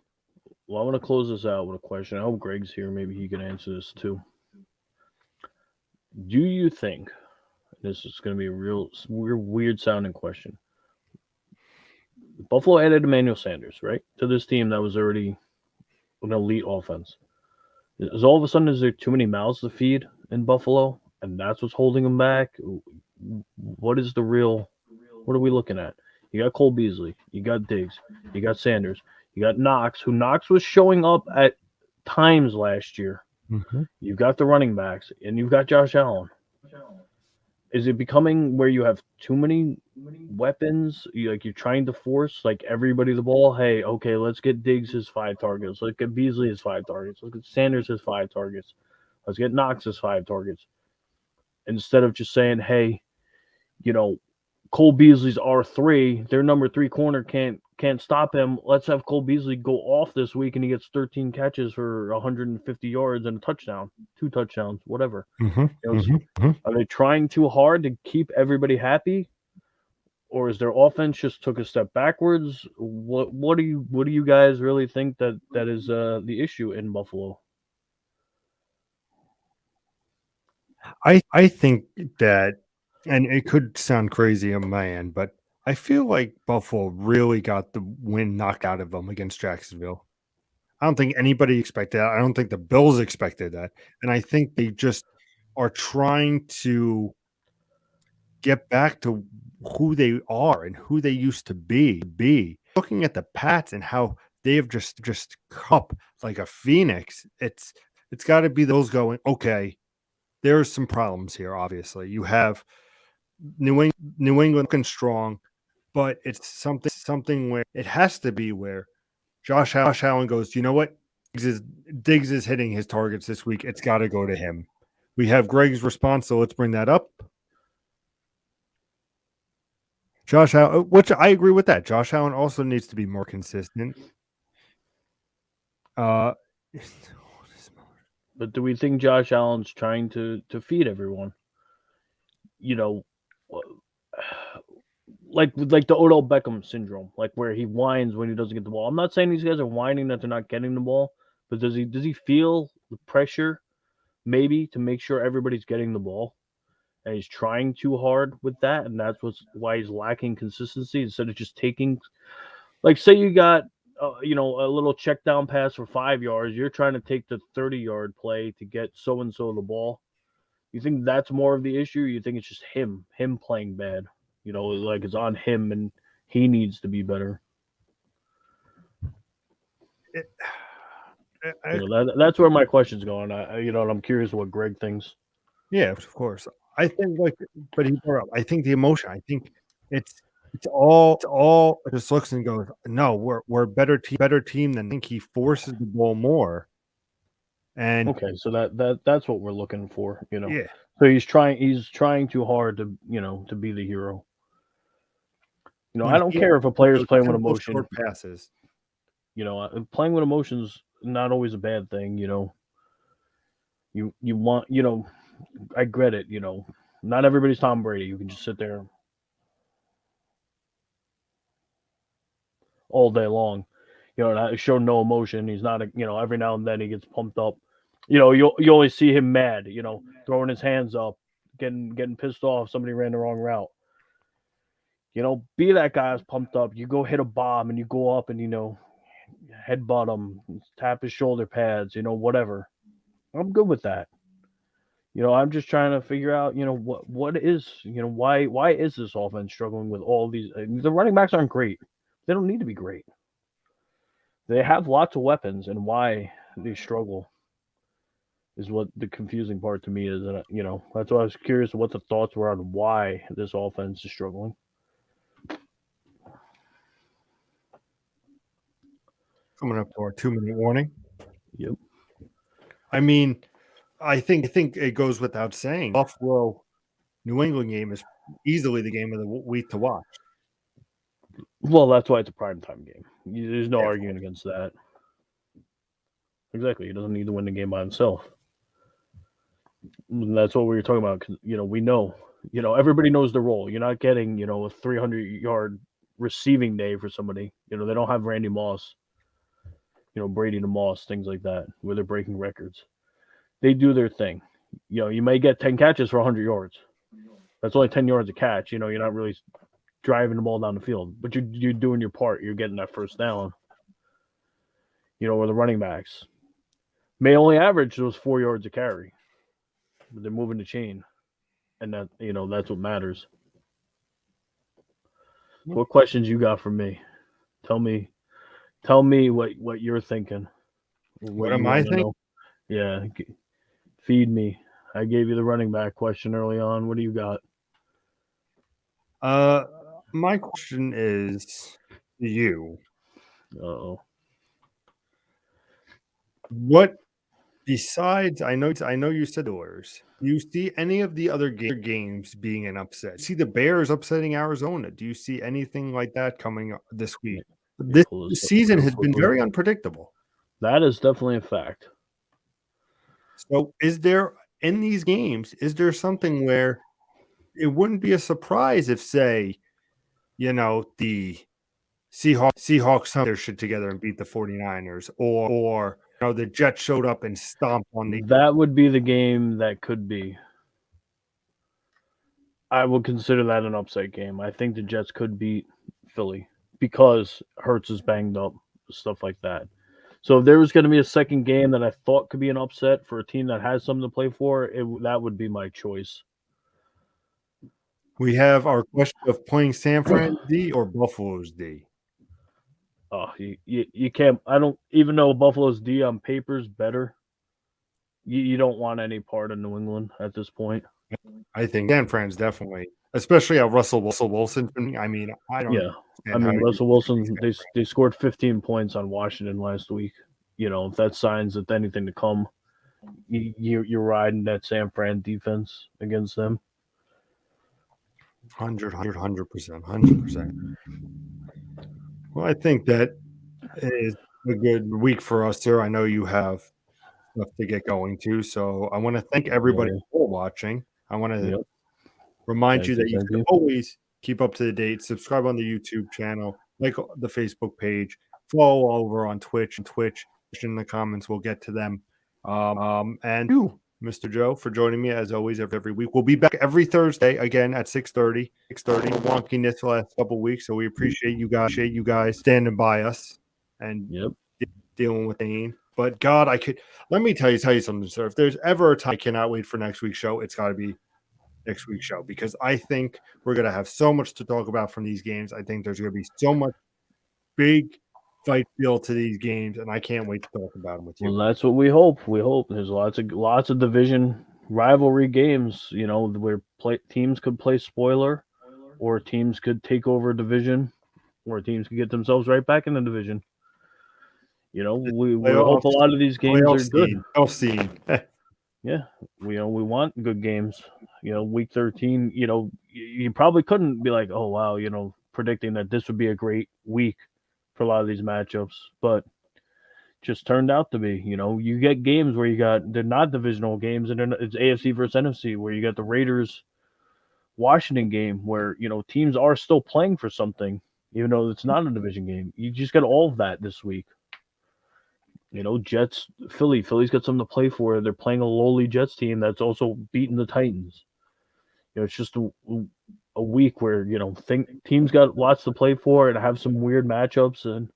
A: Well, I want to close this out with a question. I hope Greg's here. Maybe he can answer this too. Do you think, this is going to be a real weird sounding question, Buffalo added Emmanuel Sanders, right, to this team that was already an elite offense. Is all of a sudden, is there too many mouths to feed in Buffalo, and that's what's holding them back? What is the real? What are we looking at? You got Cole Beasley, you got Diggs, you got Sanders, you got Knox, who Knox was showing up at times last year.
B: Mm-hmm.
A: You've got the running backs, and you've got Josh Allen. Is it becoming where you have too many weapons? You're trying to force everybody the ball. Hey, okay, let's get Diggs his 5 targets. Let's get Beasley his 5 targets. Let's get Sanders his 5 targets. Let's get Knox his 5 targets. Instead of just saying, hey, Cole Beasley's R3, their number 3 corner can't stop him. Let's have Cole Beasley go off this week and he gets 13 catches for 150 yards and a touchdown, 2 touchdowns, whatever. Are they trying too hard to keep everybody happy, or is their offense just took a step backwards? What do you guys really think that is the issue in Buffalo?
B: I think that, and it could sound crazy on my end, but I feel like Buffalo really got the wind knocked out of them against Jacksonville. I don't think anybody expected that. I don't think the Bills expected that. And I think they just are trying to get back to who they are and who they used to be. Looking at the Pats and how they have just come up like a phoenix, it's got to be those going, okay, there's some problems here, obviously. You have New England looking strong, but it's something where it has to be where Josh Allen goes, you know what? Diggs is hitting his targets this week. It's got to go to him. We have Greg's response, so let's bring that up. Josh Allen, which I agree with that. Josh Allen also needs to be more consistent.
A: But do we think Josh Allen's trying to feed everyone? You know, like the Odell Beckham syndrome, like where he whines when he doesn't get the ball. I'm not saying these guys are whining that they're not getting the ball, but does he feel the pressure maybe to make sure everybody's getting the ball? And he's trying too hard with that, and that's why he's lacking consistency instead of just taking, like, say you got a little check down pass for 5 yards, you're trying to take the 30-yard play to get so and so the ball. You think that's more of the issue? Or you think it's just him playing bad? Like it's on him and he needs to be better. That's where my question's going. I'm curious what Greg thinks.
B: Yeah, of course. I think but he brought up. I think the emotion. I think it's all just looks and goes. No, we're a better team than. I think he forces the ball more. And
A: okay, so that's what we're looking for.
B: Yeah.
A: So he's trying too hard to to be the hero. I don't care if a player's playing with emotion.
B: Short passes.
A: Playing with emotions not always a bad thing. You want I get it. Not everybody's Tom Brady. You can just sit there all day long. Show no emotion. He's not every now and then he gets pumped up. You always see him mad. Throwing his hands up, getting pissed off. Somebody ran the wrong route. Be that guy who's pumped up. You go hit a bomb and you go up and headbutt him, tap his shoulder pads. Whatever. I'm good with that. I'm just trying to figure out, what is, why is this offense struggling with all these? The running backs aren't great. They don't need to be great. They have lots of weapons, and why they struggle is what the confusing part to me is. And that's why I was curious what the thoughts were on why this offense is struggling.
B: Coming up to our 2-minute warning.
A: Yep.
B: I mean, I think it goes without saying. Buffalo, New England game is easily the game of the week to watch.
A: Well, that's why it's a primetime game. There's no arguing against that. Exactly. He doesn't need to win the game by himself. And that's what we were talking about. We know. Everybody knows the role. You're not getting, a 300-yard receiving day for somebody. They don't have Randy Moss, Brady to Moss, things like that, where they're breaking records. They do their thing. You may get 10 catches for 100 yards. That's only 10 yards a catch. You're not really driving the ball down the field, but you're doing your part. You're getting that first down. Or the running backs may only average those 4 yards a carry, but they're moving the chain, and that that's what matters. What questions you got for me? Tell me what you're thinking.
B: What am I thinking?
A: Yeah, feed me. I gave you the running back question early on. What do you got?
B: My question is to you.
A: Uh-oh.
B: What besides? I know you said doors. Do you see any of the other games being an upset? See the Bears upsetting Arizona. Do you see anything like that coming up this week? This season has been very unpredictable.
A: That is definitely a fact.
B: So, is there in these games? Is there something where it wouldn't be a surprise if, say, the Seahawks hung their shit together and beat the 49ers, or the Jets showed up and stomped on the.
A: That would be the game that could be. I would consider that an upset game. I think the Jets could beat Philly because Hurts is banged up, stuff like that. So if there was going to be a second game that I thought could be an upset for a team that has something to play for, that would be my choice.
B: We have our question of playing San Fran's D or Buffalo's D.
A: Oh, you can't. I don't even know Buffalo's D on paper is better. You don't want any part of New England at this point.
B: I think San Fran's definitely, especially how Russell Wilson. I mean, I don't.
A: Yeah, I mean Russell Wilson. They scored 15 points on Washington last week. If that signs that anything to come, you're riding that San Fran defense against them.
B: 100%. Well, I think that is a good week for us, sir. I know you have stuff to get going to, so I want to thank everybody
A: Yeah.
B: for watching. I want to
A: Yep.
B: remind you
A: Thank
B: that
A: you.
B: you
A: Thank
B: can
A: you.
B: always keep up to the date, subscribe on the YouTube channel, like the Facebook page, follow over on Twitch, in the comments, we'll get to them. And you, Mr. Joe, for joining me as always every week. We'll be back every Thursday again at 6:30. Wonkiness the last couple weeks, so we appreciate you guys standing by us and
A: Yep.
B: dealing with pain. But God, let me tell you something, sir. If there's ever a time I cannot wait for next week's show, it's got to be next week's show, because I think we're going to have so much to talk about from these games. I think there's going to be so much big fight feel to these games, and I can't wait to talk about them with you.
A: Well, that's what we hope. We hope there's lots of division rivalry games. Where teams could play spoiler, or teams could take over a division, or teams could get themselves right back in the division. We hope a lot of these games are good.
B: Playoff scene.
A: Yeah, we want good games. Week 13. You probably couldn't be like, oh wow, predicting that this would be a great week for a lot of these matchups, but just turned out to be. You get games where they're not divisional games, and it's AFC versus NFC, where you got the Raiders Washington game, where teams are still playing for something, even though it's not a division game. You just got all of that this week. Jets, Philly's got something to play for. They're playing a lowly Jets team that's also beating the Titans. It's just a week where teams got lots to play for and have some weird matchups. And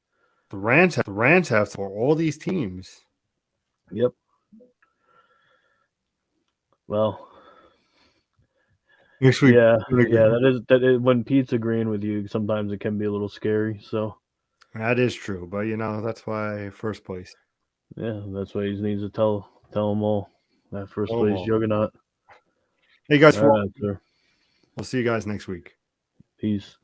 B: the Rams have for all these teams.
A: Yep. Well,
B: next week,
A: that is when Pete's agreeing with you. Sometimes it can be a little scary. So
B: that is true, but that's why first place.
A: Yeah, that's why he needs to tell them all that first place juggernaut.
B: Hey guys,
A: all right, sir.
B: We'll see you guys next week.
A: Peace.